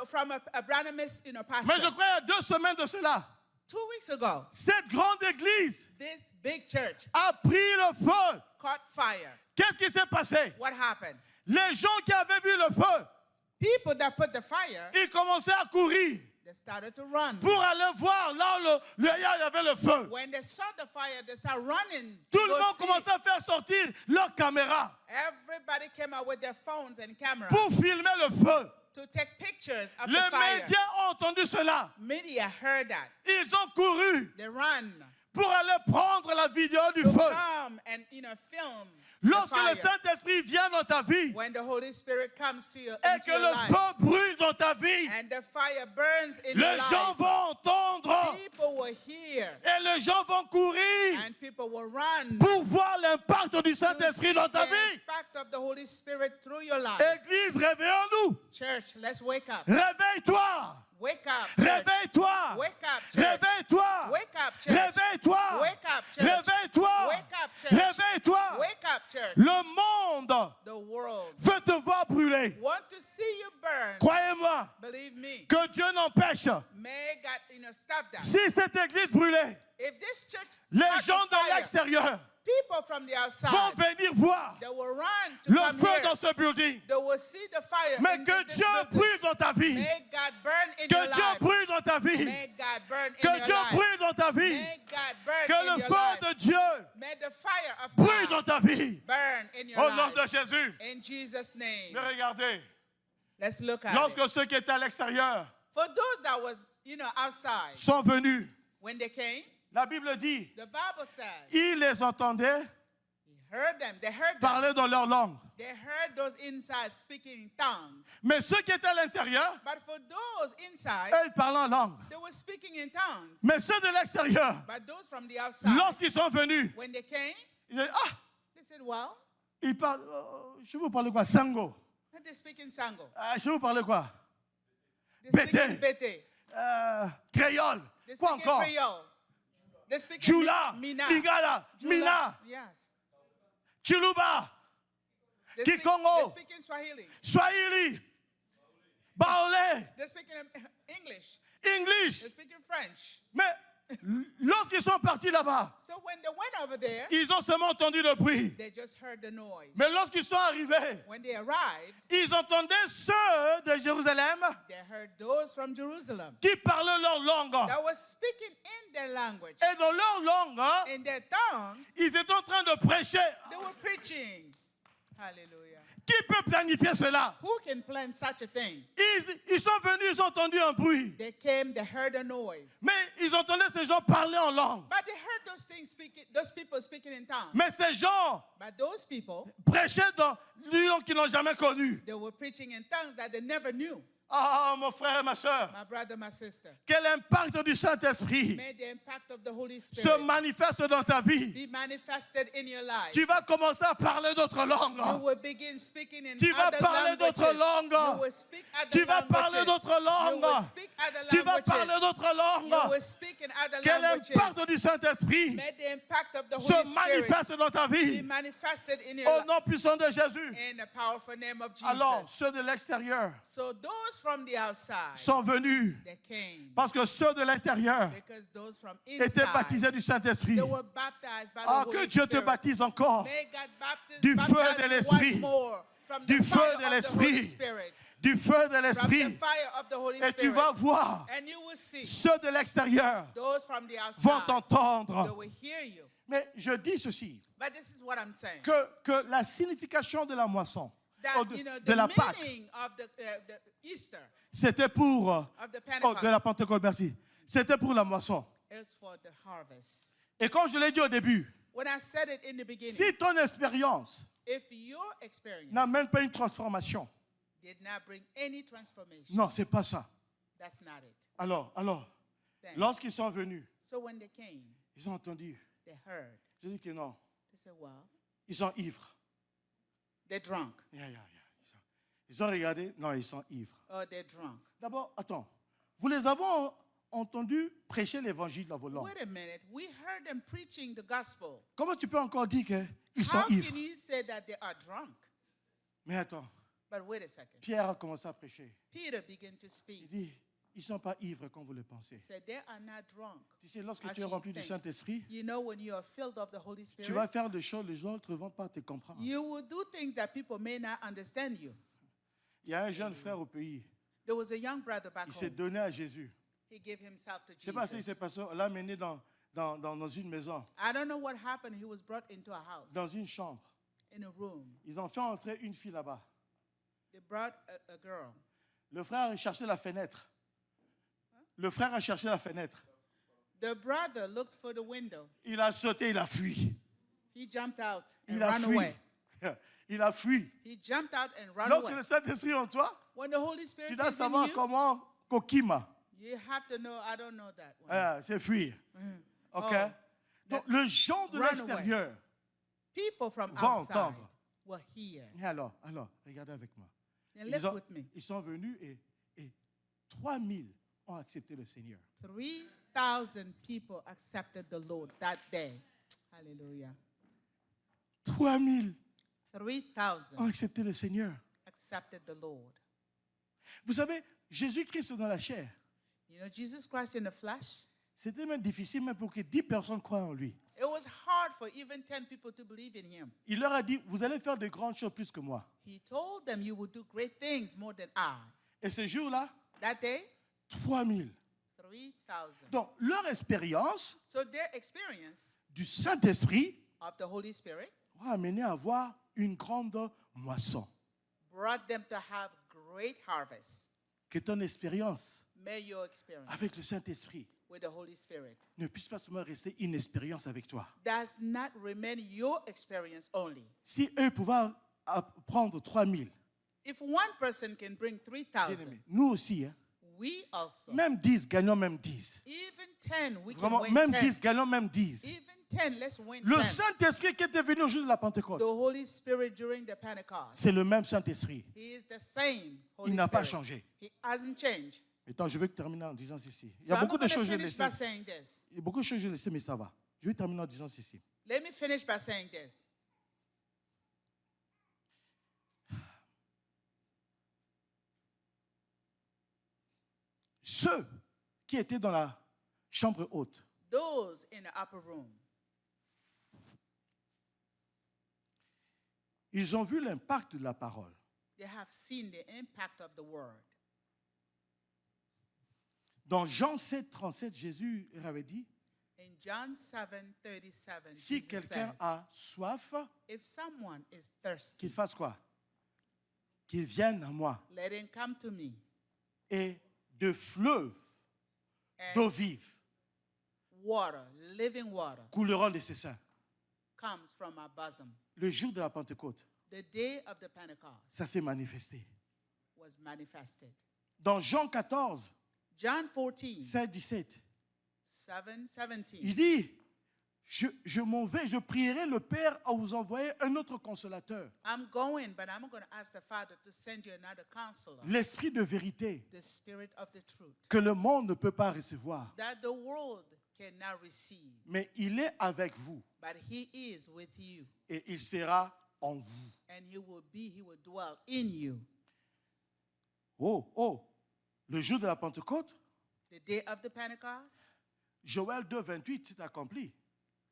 From a Branhamist, pastor. Mais je crois il y a 2 semaines de cela, 2 weeks ago, cette grande église this big church a pris le feu. caught fire. Qu'est-ce qui s'est passé? What happened? Les gens qui avaient vu le feu, People that put the fire, ils commençaient à courir. they They started to run. pour aller voir là où il y avait le feu. When they saw the fire, they started running. Tout to le go monde see. commençait à faire sortir leurs caméras Everybody came out with their phones and cameras pour filmer le feu. to take pictures of Les the fire. médias ont entendu cela. Media heard that. Ils ont couru They ran pour aller prendre la vidéo du to feu. come and film Lorsque the le fire. Saint-Esprit vient dans ta vie When the Holy Spirit comes to you et into que your le life, feu brûle dans ta vie, and the fire burns in your les gens life, vont entendre people will hear et les gens vont courir and people will run pour voir l'impact du to Saint-Esprit see dans ta the vie. impact of the Holy Spirit through your life. Église, réveillons-nous. Church, let's wake up. Réveille-toi. Wake up, church. Réveille-toi. Wake up, church. Réveille-toi. Wake up, church. Réveille-toi. Wake up, church. Réveille-toi. Wake up, church. Réveille-toi. Wake up, church. Le monde The world veut te voir brûler. want to see you burn. Croyez-moi Believe me. que Dieu n'empêche. May God, stop that. Si cette église brûlait, If this church les caught gens on de fire, l'extérieur people from the vont outside, venir voir they will run to le come feu here. dans ce building. They will see the fire. Mais in que this Dieu building. brûle dans ta vie. May God burn in Que your Dieu life. brûle dans ta vie. May God burn in Que your Dieu life. brûle dans ta vie. May God burn Que in le your feu life. de Dieu May the fire of brûle God dans ta vie. burn in your Au nom life. de Jésus. In Jesus' name. Mais regardez, Let's look at lorsque it. ceux qui étaient à l'extérieur For those that was, outside, sont venus, when they came, la Bible dit, the Bible says, ils les entendaient he heard them. They heard them. parler dans leur langue. They heard those inside speaking in tongues. Mais ceux qui étaient à l'intérieur, But for those inside, eux, ils parlaient en langue. they were speaking in tongues. Mais ceux de l'extérieur, But those from the outside, lorsqu'ils sont venus, when they came, ils disaient, ah, they said, well, ils parlent, je vous parle quoi? Sango. they speak in Sango. Je vous parle quoi? They speak in Bété. Bete. Créole. They Quoi speak in encore? Creole. They speak Chula, in Mina. Lingala, Jula. Mina, Yes. Chiluba, They speak, Kikongo. they speak in Swahili. Swahili, Baolé, They speak in English. English. They speak in French. Mais lorsqu'ils sont partis là-bas, So when they went over there, ils ont seulement entendu le bruit. they just heard the noise. Mais lorsqu'ils sont arrivés, When they arrived, ils entendaient ceux de Jérusalem they heard those from Jerusalem qui parlaient leur langue. that was speaking in their language. Et dans leur langue, In their tongues, ils étaient en train de prêcher. they were preaching. Hallelujah. Qui peut planifier cela? Who can plan such a thing? Ils sont venus, ils ont entendu un bruit. They came, they heard a noise. Mais ils entendaient ces gens parler en langue. But they heard those things speaking, those people speaking in tongues. Mais ces gens But those people, prêchaient dans une langue qu'ils n'ont jamais connue. they were preaching in tongues that they never knew. Ah, mon frère et ma soeur, My brother, my sister. quel impact du Saint-Esprit May the impact of the Holy se Spirit manifeste dans ta vie. be manifested in your life. Tu vas commencer à parler d'autres You langues. will begin speaking in Tu vas other parler d'autres languages. You langues. will speak other Tu vas parler languages. d'autres You will langues. speak other Tu vas parler languages. d'autres You langues. will speak in other Quel languages. impact du Saint-Esprit May the impact of the se Holy Spirit manifeste dans ta be vie. manifested in your Au life. nom puissant de Jésus. In the powerful name of Jesus. Alors, ceux de l'extérieur So those from the outside, sont venus they came. parce que ceux de l'intérieur Because those from étaient inside, baptisés du Saint-Esprit. they were baptized by Ah, the que Holy Dieu te Spirit. baptise encore May God baptize, du feu baptize de you l'Esprit. once more from Du the feu fire de of the Holy l'Esprit. Spirit. Du feu de From the l'Esprit. fire of the Holy Et tu Spirit. vas voir, And you will see ceux de l'extérieur those from the vont outside. They t'entendre. will hear you. Mais je dis ceci, But this is what I'm saying. que la signification de la moisson, That, de the la Pâque, meaning of the Easter, c'était pour, of the Pentecost, de la Pentecôte, merci, c'était pour la moisson. is for the harvest. Et comme je l'ai dit au début, When I said it in the beginning, si ton expérience if your experience n'amène pas une transformation, did not bring any transformation, non, c'est pas ça. that's not it. Alors, Then, lorsqu'ils sont venus, so when they came, ils ont entendu. they heard. Je dis que non, They said, well, ils sont ivres. they're drunk. Yeah. Ils ont regardé, non, ils sont ivres. Oh, they're drunk. D'abord, attends, vous les avez entendus prêcher l'évangile dans vos langues. Wait a minute. We heard them preaching the gospel. Comment tu peux encore dire qu'ils sont How ivres? can you say that they are drunk? Mais attends, But wait a second. Pierre a commencé à prêcher. Peter began to Il speak. dit, ils ne sont pas ivres comme vous le pensez. He said, they are not drunk. Tu sais, lorsque As tu es you rempli du think. Saint-Esprit, You know, when you are filled of the Holy tu vas Spirit, faire des choses, les autres ne vont pas te comprendre. you will do things that people may not understand you. Il y a un jeune frère au pays, There was a young brother back il s'est home. donné à Jésus. He gave himself to Je ne sais pas si Jesus. c'est parce qu'on l'a mené dans une maison, I don't know what happened. He was brought into a house, dans une chambre. in a room. Ils ont fait entrer une fille là-bas. They brought a girl. Le frère a cherché la fenêtre. Le frère a cherché la fenêtre. The brother looked for the window. Il a sauté, il a fui. He jumped out and Il a ran fui. away. Il a fui. He jumped out and ran Lorsque away. le Saint-Esprit est en toi, When the Holy tu Spirit dois is in savoir you, comment kokima. you have to know, I don't know that one. C'est fuir. OK? Oh. Donc, le gens de Run l'extérieur People from vont outside entendre. will hear. Et alors, regardez avec moi. And live with me. Ils sont venus et 3000 ont accepté le Seigneur. 3,000 people accepted the Lord that day. Hallelujah. 3000 3,000 ont accepté le Seigneur. accepted the Lord. Vous savez, Jésus-Christ dans la chair, You know, Jesus Christ in the flesh, c'était même difficile même pour que 10 personnes croient en lui. it was hard for even 10 people to believe in him. Il leur a dit, vous allez faire de grandes choses plus que moi. He told them, you will do great things more than I. Et ce jour-là, That day, 3000. 3,000. Donc, leur expérience So their experience du Saint-Esprit of the Holy Spirit va amener à avoir une grande moisson. brought them to have great harvest. Que ton expérience May your experience avec le Saint-Esprit with the Holy Spirit ne puisse pas seulement rester une expérience avec toi. does not remain your experience only. Si eux pouvaient prendre 3000, If one person can bring 3,000, nous aussi, hein, we also, même 10, gagnons même 10. even 10, we can Vraiment, win même 10. 10, gagnons même 10. Even 10, let's win Le 10. Saint-Esprit qui était venu au jour de la Pentecôte, The Holy Spirit during the Pentecost, c'est le même Saint-Esprit. He is the same Holy Il n'a pas Spirit. changé. He hasn't changed. Attends, je vais terminer en disant ceci. Il y So a I'm beaucoup de going to choses que je finish laisse. by saying this. Il y a beaucoup de choses que je laisse, mais ça va. Je vais terminer en disant ceci. Let me finish by saying this. Ceux qui étaient dans la chambre haute, Those in the upper room, ils ont vu l'impact de la parole. they have seen the impact of the word. Dans Jean 7, 37, Jésus avait dit, In John 7:37, si Jesus quelqu'un said, a soif, if someone is thirsty, qu'il fasse quoi? Qu'il vienne à moi. let him come to me. Et de fleuves d'eau vive Water, living water, couleront de ses seins. comes from our bosom. Le jour de la Pentecôte, The day of the Pentecost ça s'est manifesté. was manifested. Dans Jean 14, John 14, 16, 17, 7:17. il dit, je m'en vais, je prierai le Père à vous envoyer un autre consolateur, I'm going, but I'm going to ask the Father to send you another counselor, l'Esprit de vérité the Spirit of the truth, que le monde ne peut pas recevoir. that the world cannot receive, Mais il est avec vous but He is with you, et il sera en vous. and He will dwell in you. Oh, le jour de la Pentecôte, The day of the Pentecost, Joël 2, 28 s'est accompli.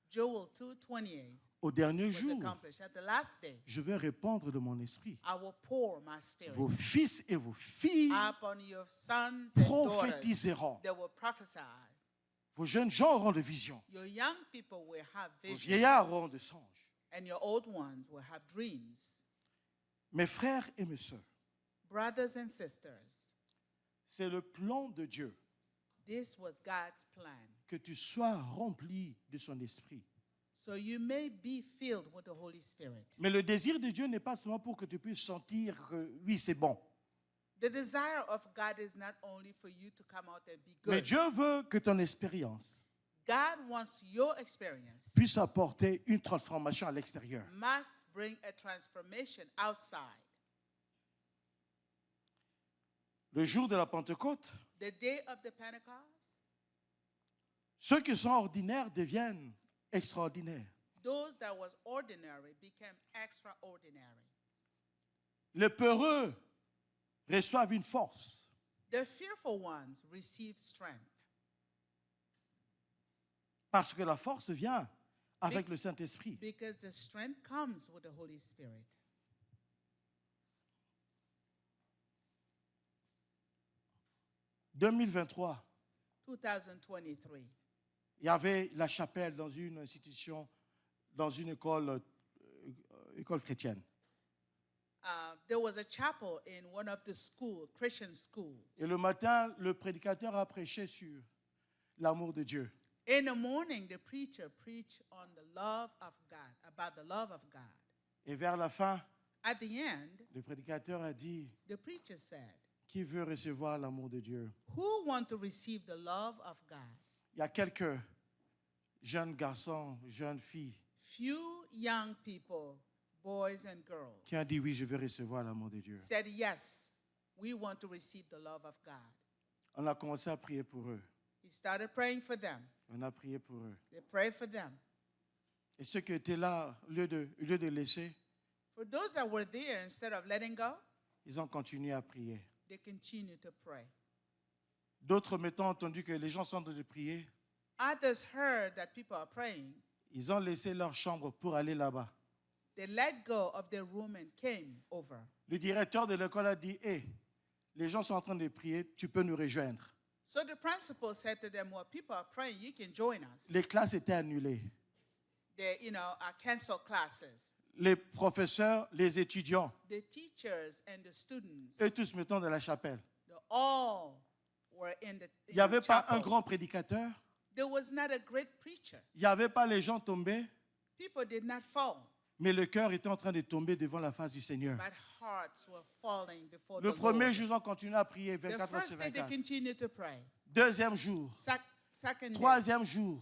Joel 2:28 Au dernier was jour, accomplished. At the last day, je vais répandre de mon esprit. I will pour my Spirit Vos fils et vos filles upon your sons and daughters. prophétiseront. They will prophesy. Vos jeunes gens auront de visions. Your young people will have Vos visions, vieillards auront de songes. and your old ones will have dreams. Mes frères et mes sœurs, Brothers and sisters, c'est le plan de Dieu this was God's plan. que tu sois rempli de son esprit. So you may be filled with the Holy Spirit. Mais le désir de Dieu n'est pas seulement pour que tu puisses sentir que oui, c'est bon. The desire of God is not only for you to come out and be Mais good. Dieu veut que ton expérience God wants your experience puisse apporter une transformation à l'extérieur. must bring a transformation outside. Le jour de la Pentecôte, The day of the Pentecost, ceux qui sont ordinaires deviennent extraordinaires. those that was ordinary became extraordinary. Les peureux reçoivent une force. The fearful ones receive strength Parce que la force vient avec le Saint-Esprit. because the strength comes with the Holy Spirit. « 2023, 2023. Il y avait la chapelle dans une institution, dans une école chrétienne. There was a chapel in one of the school, Christian school. Et le matin, le prédicateur a prêché sur l'amour de Dieu. In the morning, the preacher preached on the love of God, about the love of God. Et vers la fin, At the end, le prédicateur a dit, the preacher said, qui veut recevoir l'amour de Dieu? who want to receive the love of God? Il y a quelques jeunes garçons, jeunes filles Few young people, boys and girls, qui ont dit, oui, je veux recevoir l'amour de Dieu. said, yes, we want to receive the love of God. On a commencé à prier pour eux. He started praying for them. On a prié pour eux. They prayed for them. Et ceux qui étaient là, au lieu de laisser, For those that were there, instead of letting go, ils ont continué à prier. they continued to pray. D'autres, m'étant entendu que les gens sont en train de prier, Others heard that people are praying. ils ont laissé leur chambre pour aller là-bas. They let go of their room and came over. Le directeur de l'école a dit, hé, les gens sont en train de prier, tu peux nous rejoindre. So the principal said to them, well, people are praying, you can join us. Les classes étaient annulées. They, canceled classes. Les professeurs, les étudiants, The teachers and the students, eux tous mettons dans la chapelle. they all were in the Il n'y avait pas un chapel. grand prédicateur. There was not a great preacher. Il n'y avait pas les gens tombés. People did not fall, Mais le cœur était en train de tomber devant la face du Seigneur. but hearts were falling before Le the premier Lord. jour, ils ont continué à prier The 24 heures sur first day they 24. continued to pray. Deuxième jour, Second day, troisième jour,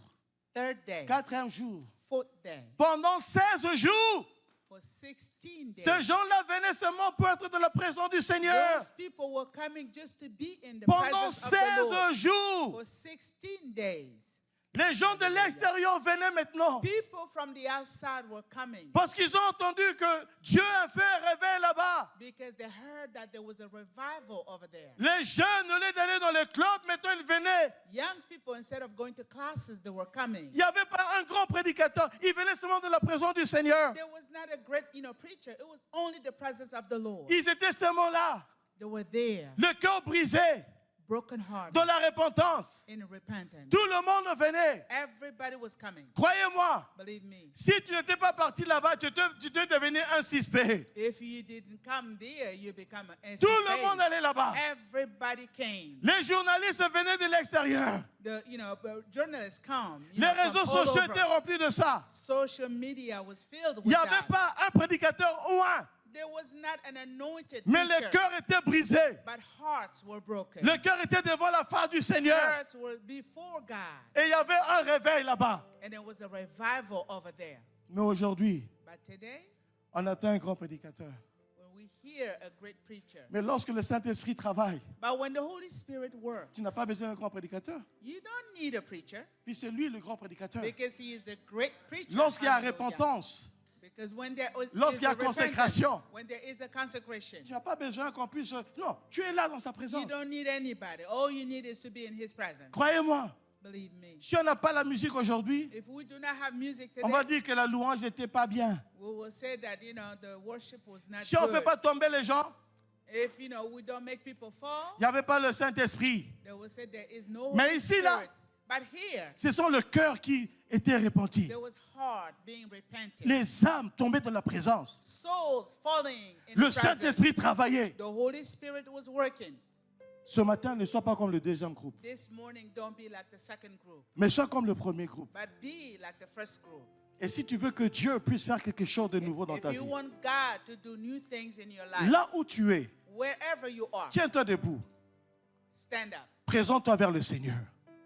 third day, quatrième jour. fourth day. Pendant 16 jours, For 16 days, ces gens-là venaient seulement pour être dans la présence du Seigneur. those people were coming just to be in the Pendant presence of the Lord. 16 jours, For 16 days, les gens de l'extérieur venaient maintenant. people from the outside were coming Parce qu'ils ont entendu que Dieu a fait un réveil là-bas. because they heard that there was a revival over there. Les jeunes, au lieu d'aller dans les clubs, maintenant ils venaient. Young people, instead of going to classes, they were coming. Il n'y avait pas un grand prédicateur. Ils venaient seulement de la présence du Seigneur. There was not a great, preacher. It was only the presence of the Lord. Ils étaient seulement là. They were there, Le cœur brisé, broken hearted, dans la repentance. in repentance. Tout le monde venait. Everybody was coming. Croyez-moi, Believe me. si tu n'étais pas parti là-bas, tu devais devenir un suspect. If you didn't come there, you become an Tout le monde allait là-bas. Everybody came. Les journalistes venaient de l'extérieur. The journalists come. Les réseaux from all sociaux over. étaient remplis de ça. Social media was filled Il n'y with avait that. pas un prédicateur ou un. There was not an anointed Mais les preacher, cœurs étaient brisés. but hearts were broken. Le cœur était devant la face du Seigneur. Hearts were before God, Et il y avait un réveil là-bas. and there was a revival over there. Mais aujourd'hui, But today, on attend un grand prédicateur. when we hear a great preacher, Mais lorsque le Saint-Esprit travaille, but when the Holy Spirit works, tu n'as pas besoin d'un grand prédicateur. you don't need a preacher Puis c'est lui le grand prédicateur. because he is the great preacher. Lorsqu'il y a Hallelujah. repentance, Because when there is, lorsqu'il y a is a repentance, consécration, when there is a consecration, tu n'as pas besoin qu'on puisse... Non, tu es là dans sa you présence. don't need anybody. All you need is to be in his presence. Croyez-moi, Believe me. si on n'a pas la musique aujourd'hui, If we do not have music on va today, dire que la louange n'était pas bien. we will say that, the worship was not Si on ne fait good. pas tomber les gens, If, we don't make people fall, il n'y avait pas le Saint-Esprit. they will say there is no Mais Holy ici, là, Spirit. But here, Ce sont le cœur qui était repenti. there was heart being repented. Les âmes tombaient dans la présence. Souls falling in Le the presence. Saint-Esprit travaillait. The Holy Spirit was working. Ce matin, ne sois pas comme le deuxième groupe, This morning, don't be like the second group, mais sois comme le premier groupe. but be like the first group. Et si tu veux que Dieu puisse faire quelque chose de nouveau dans If ta you vie, want God to do new things in your life, là où tu es, wherever you are, tiens-toi debout. stand up. Présente-toi vers le Seigneur.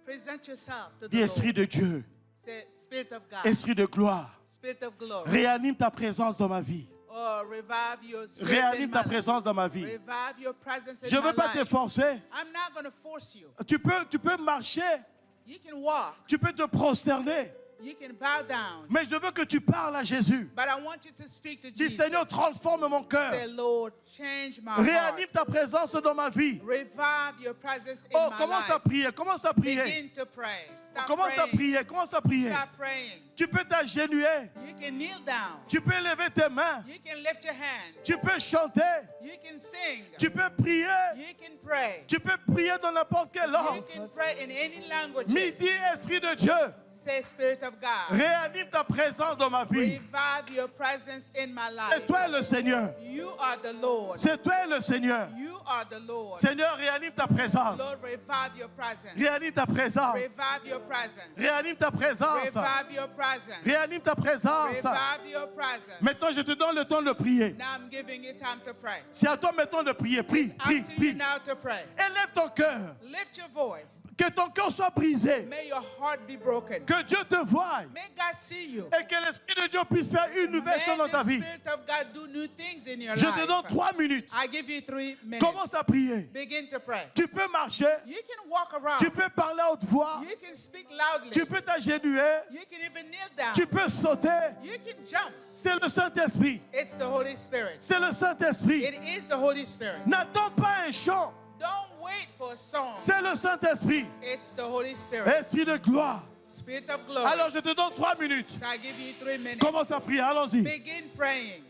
Present yourself to the Dis, Esprit Lord. de Dieu, Say, Spirit of God, Esprit de gloire, Spirit of glory. réanime ta présence dans ma vie. Oh, revive your spirit in Réanime my ta life. présence dans ma vie. Revive your presence in Je ne my veux pas te life. forcer. I'm not going to force you. Tu peux marcher, You can walk. tu peux te prosterner, You can bow down. mais je veux que tu parles à Jésus. But I want you to speak to Dis, Jesus. Seigneur, transforme mon cœur. Say, Lord, change my Réanime heart. ta présence dans ma vie. Revive your presence in Oh, my commence à life. prier, commence à prier. Begin to pray. Stop Commence à praying. prier, commence à prier. Stop praying. Tu Tu peux t'agenouiller. You can kneel down. Tu peux lever tes mains. You can lift your hands. Tu peux chanter. You can sing. Tu peux prier. You can pray. Tu peux prier dans n'importe quelle You langue. can pray in any language. Midi, Esprit de Dieu, Say, Spirit of God, réanime ta présence dans ma vie. revive your presence in my C'est life. toi le Seigneur. You are the Lord. C'est toi le Seigneur. You are the Lord. Seigneur, réanime ta présence. Lord, revive your presence. Réanime ta présence. Revive your presence. Réanime ta présence. Revive your presence. Réanime ta présence. Revive your presence. Maintenant, je te donne le temps de prier. Now I'm giving you time to pray. C'est à toi maintenant de prier. Prie, It's prie, up to you prie. now to pray. Élève ton cœur. Lift your voice. Que ton cœur soit brisé. May your heart be broken. Que Dieu te voie. May God see you. Et que l'Esprit de Dieu puisse faire une nouvelle chose dans May ta the vie. Spirit of God do new things in your Je te donne life. 3 minutes. I give you 3 minutes. Commence à prier. Begin to pray. Tu peux marcher. You can walk around. Tu peux parler à haute voix. You can speak loudly. Tu peux t'agenouiller. You can even kneel down. Tu peux sauter. You can jump. C'est le Saint-Esprit. It's the Holy Spirit. C'est le Saint-Esprit. It is the Holy Spirit. N'attends pas un chant. Don't wait for a song. C'est le Saint-Esprit. It's the Holy Spirit. Esprit de gloire. Spirit of glory. Alors je te donne 3 minutes. So I give you 3 minutes. Commence à prier. Allons-y. Begin praying.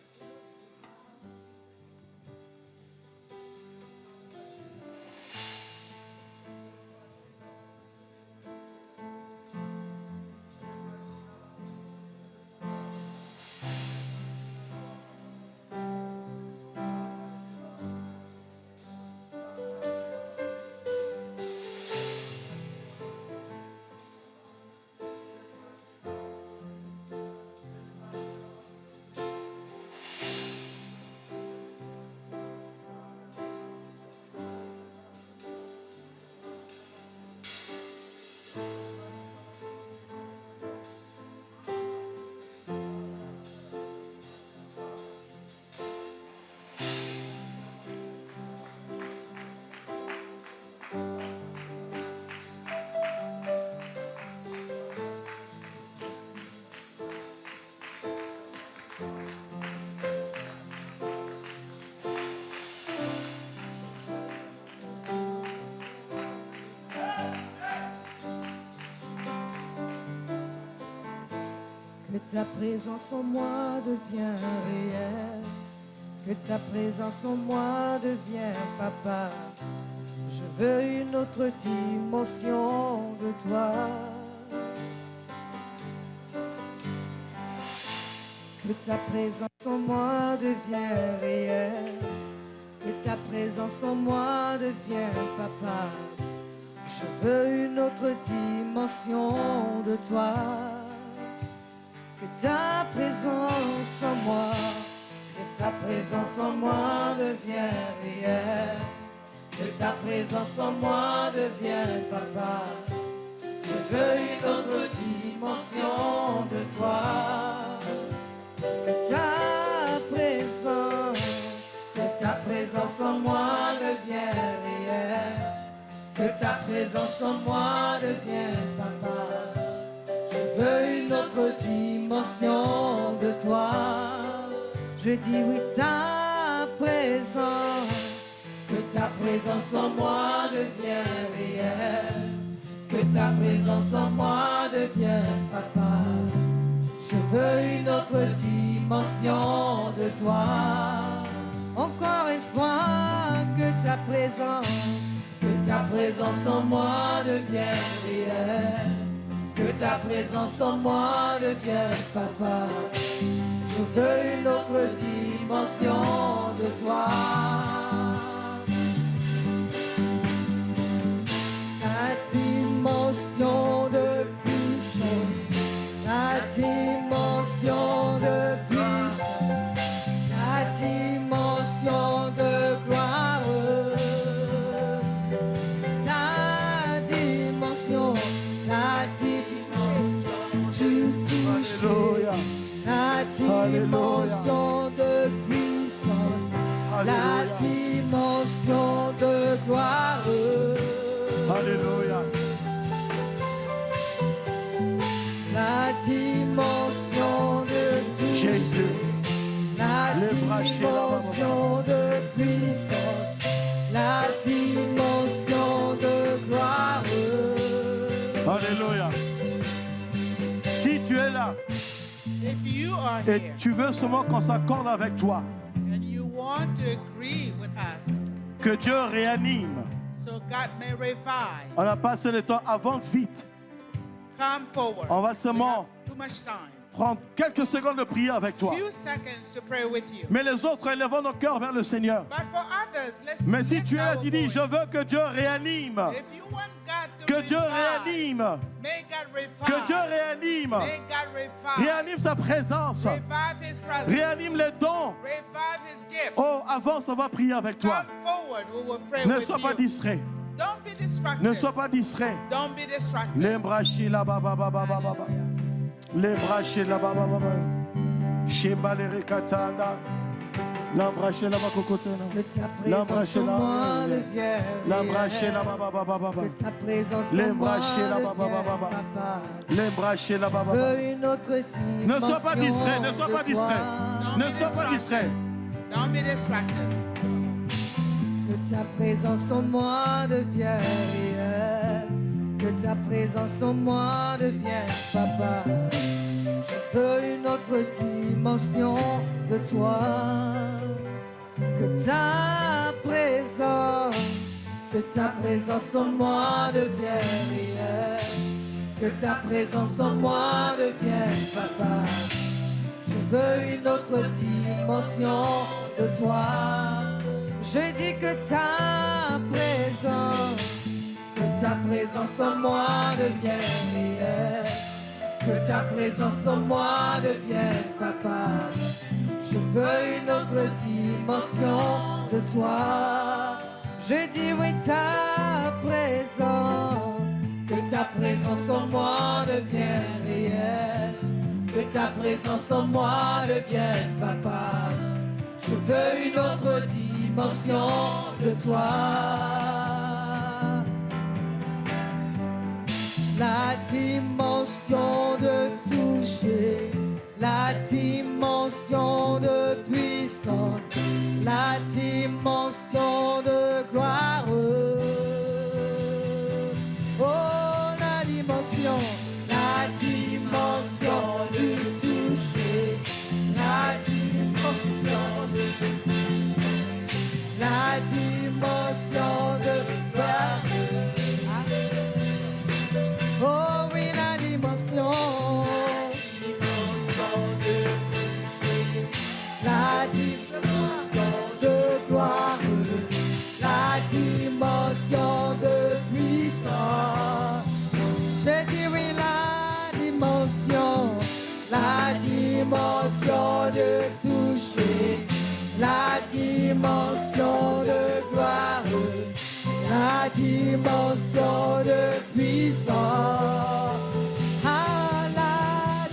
Que ta présence en moi devienne réelle, que ta présence en moi devienne papa. Je veux une autre dimension de toi. Que ta présence en moi devienne réelle, que ta présence en moi devienne papa. Je veux une autre dimension de toi. Que ta présence en moi, que ta présence en moi devienne réelle, que ta présence en moi devienne papa. Je veux une autre dimension de toi. Que ta présence en moi devienne réelle, que ta présence en moi devienne papa. Je veux une autre dimension de toi. Je dis oui, ta présence, que ta présence en moi devienne réelle, que ta présence en moi devienne papa. Je veux une autre dimension de toi. Encore une fois, que ta présence en moi devienne réelle, que ta présence en moi devienne papa. Je veux une autre dimension de toi. Ta dimension de puissance, ta dimension de puissance, ta dimension de gloire, ta dimension, tu touches, la dimension de puissance, la dimension de gloire. Alléluia. La dimension de touche, Jésus. la dimension de puissance, la dimension de gloire. Alléluia. Si tu es là, are Et here tu veux seulement qu'on s'accorde avec toi. and you want to agree with us Que Dieu réanime. so God may revive, On a passé le temps, avance vite. come forward. On va We seulement have too much time. prendre quelques secondes de prière avec toi. Few seconds to pray with you. Mais les autres, élevons nos cœurs vers le Seigneur. But for others, let's Mais si lift tu es là, our tu dis, je voice. veux que Dieu réanime. If you want God to Que Dieu revive, réanime. may God revive. Que Dieu réanime. May God revive. Réanime sa présence. Revive His presence. Réanime les dons. Revive His gifts. Oh, avance, on va prier avec toi. Come forward, we will pray Ne with sois pas you. distrait. Don't be distracted. Ne sois pas distrait. Don't be distracted. Les brachi là bas bas bas bas bas bas. Les brachi là bas bas bas bas. Shemba les rekatanda. L'embracher là bas cocotena. Que ta présence en moi devienne L'embracher là réelle. bas bas bas bas bas. Que ta présence en Les moi bracher là bas bas bas devienne bas. papa. Les bracher là bas bas bas. Veux une autre Ne dimension sois pas distrait, ne sois pas de distrait. toi. Ne sois pas distrait. Don't be distracted. Que ta présence en moi devienne réelle. Que ta présence en moi devienne papa. Je veux une autre dimension de toi. Que ta présence en moi devienne réelle. Que ta présence en moi devienne papa. Je veux une autre dimension de toi. Je dis que ta présence en moi devienne réelle. Que ta présence en moi devienne papa. Je veux une autre dimension de toi. Je dis oui, ta présence. Que ta présence en moi devienne réelle. Que ta présence en moi devienne papa. Je veux une autre dimension de toi. La dimension de toucher, la dimension de puissance, la dimension de gloire. Oh, la dimension du toucher, la dimension de gloire. Oh oui, la dimension de gloire, la dimension de puissance. Je dis oui, la dimension de toucher, la dimension de gloire, la dimension de puissance. Ah, la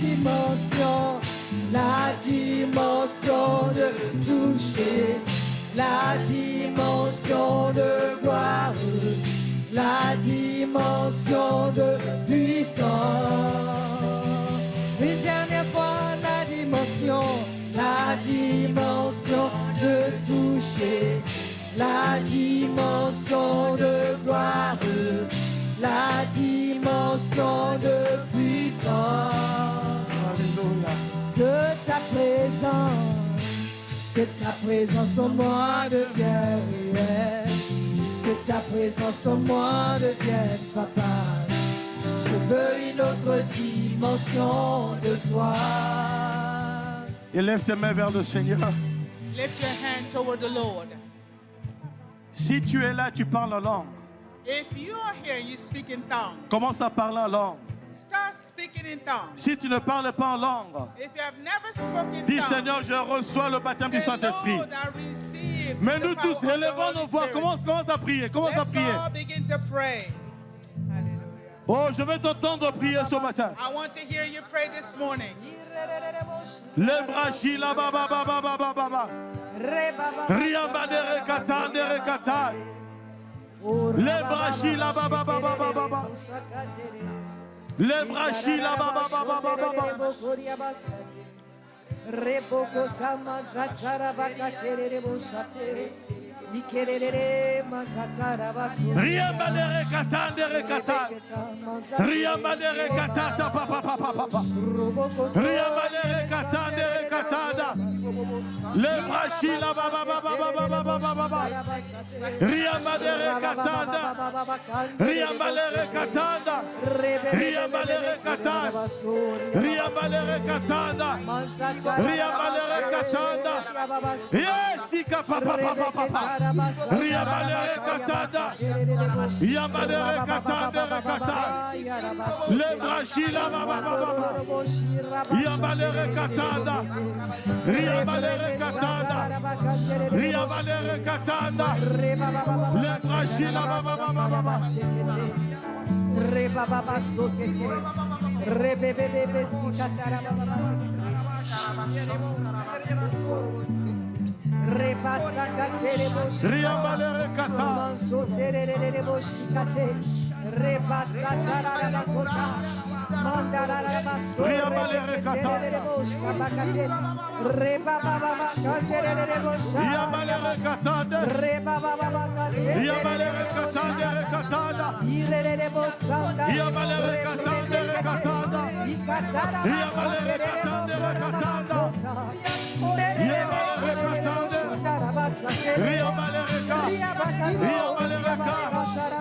dimension de toucher, la dimension de gloire, la dimension de puissance. Une dernière fois, la dimension de toucher, la dimension de gloire, la dimension de puissance. Alléluia. Que ta présence en moi devienne réelle. Que ta présence en moi devienne papa. Je veux une autre dimension de toi. Élève tes mains vers le Seigneur. Lift your hand toward the Lord. Si tu es là, tu parles en langue. If you are here, you speak in tongues. Commence à parler en langue. Start speaking in tongues. Si tu ne parles pas en langue, If you have never spoken dis tongues, Seigneur, je reçois le baptême du say, Saint-Esprit. Lord, I receive Mais the nous power tous, of the élevons Holy nos voix. Spirit. Commence à prier. Commence à Let's prier. all begin to pray. Hallelujah. Oh, je vais t'entendre prier ce matin. I want to hear you pray this morning. Les brachi la ba ba ba ba ba ba ba ba. Riamba de rekata de rekata. Les brachi la ba ba ba ba ba ba ba. Les brachi la ba ba ba ba ba ba ba. Ikerere masatara basu. Riamalere katande rekata. Riamalere katata papa papa papa. Riamalere katande rekatada. Le brachila baba baba baba baba baba. Riamalere katanda. Riamalere katanda. Riamalere katanda. Riamalere katanda. Riamalere katanda. Yes, tika papa papa papa. Riamalere katanda. Riamalere katanda rekata. Le brachila baba baba baba. Riamalere katanda. Riamalere katanda. Riamalere katanda. Le brachila baba baba baba. Reba baba sokete, rebe bebe sikatara baba, reba sakate boshi, Riamalere kata. manso terere boshi kate, reba satara bakota, mandara baso, Riamalere kata. terere boshi bakate, reba baba kantere boshi, Riamalere katanda. reba baba kantere Riamalere katanda rekatada. Irere bosanda, Riamalere katanda rekatada. ikatara Riamalere katanda rekatada. Riamalere ka. Riamalere ka.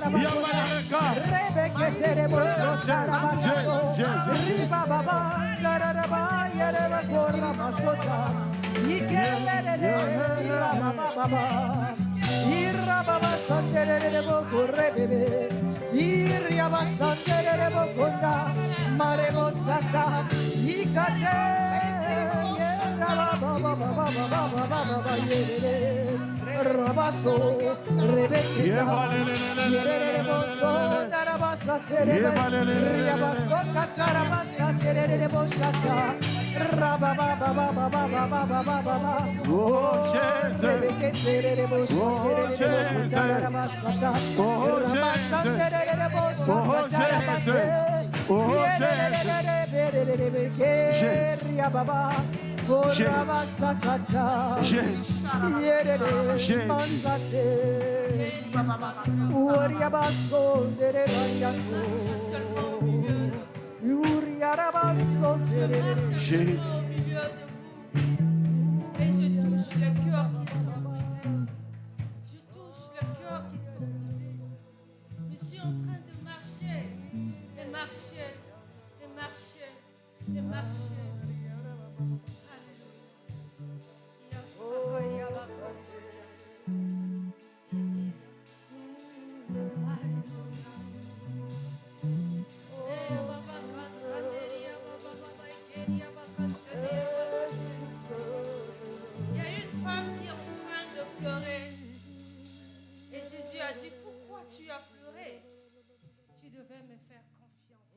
Riamalere ka. Rabaso, Rebekita, Yerere Boso, Darabasa, Riabaso, Catarabasa, Terere Bosata, Rababa, Oh, Jesus. Rebekete, Boso, Terere Botarabasata, Rabasa, Terere Boso, Catarabasa, Yerere Riababa. Rabasakata, Yerere Mansate, Uriabaso, Derebayako, Uriarabaso, Jesus. Et je touche le cœur qui sont brisés. Je touche le cœur qui sont brisés. Je suis en train de marcher et marcher et marcher et marcher. Il y a une femme qui est en train de pleurer. Et Jésus a dit, pourquoi tu as pleuré? Tu devais me faire confiance.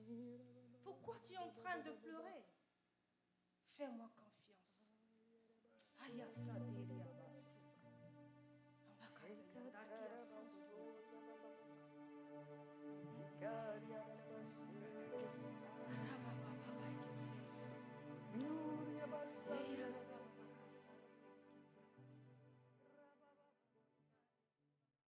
Pourquoi tu es en train de pleurer? Fais-moi confiance.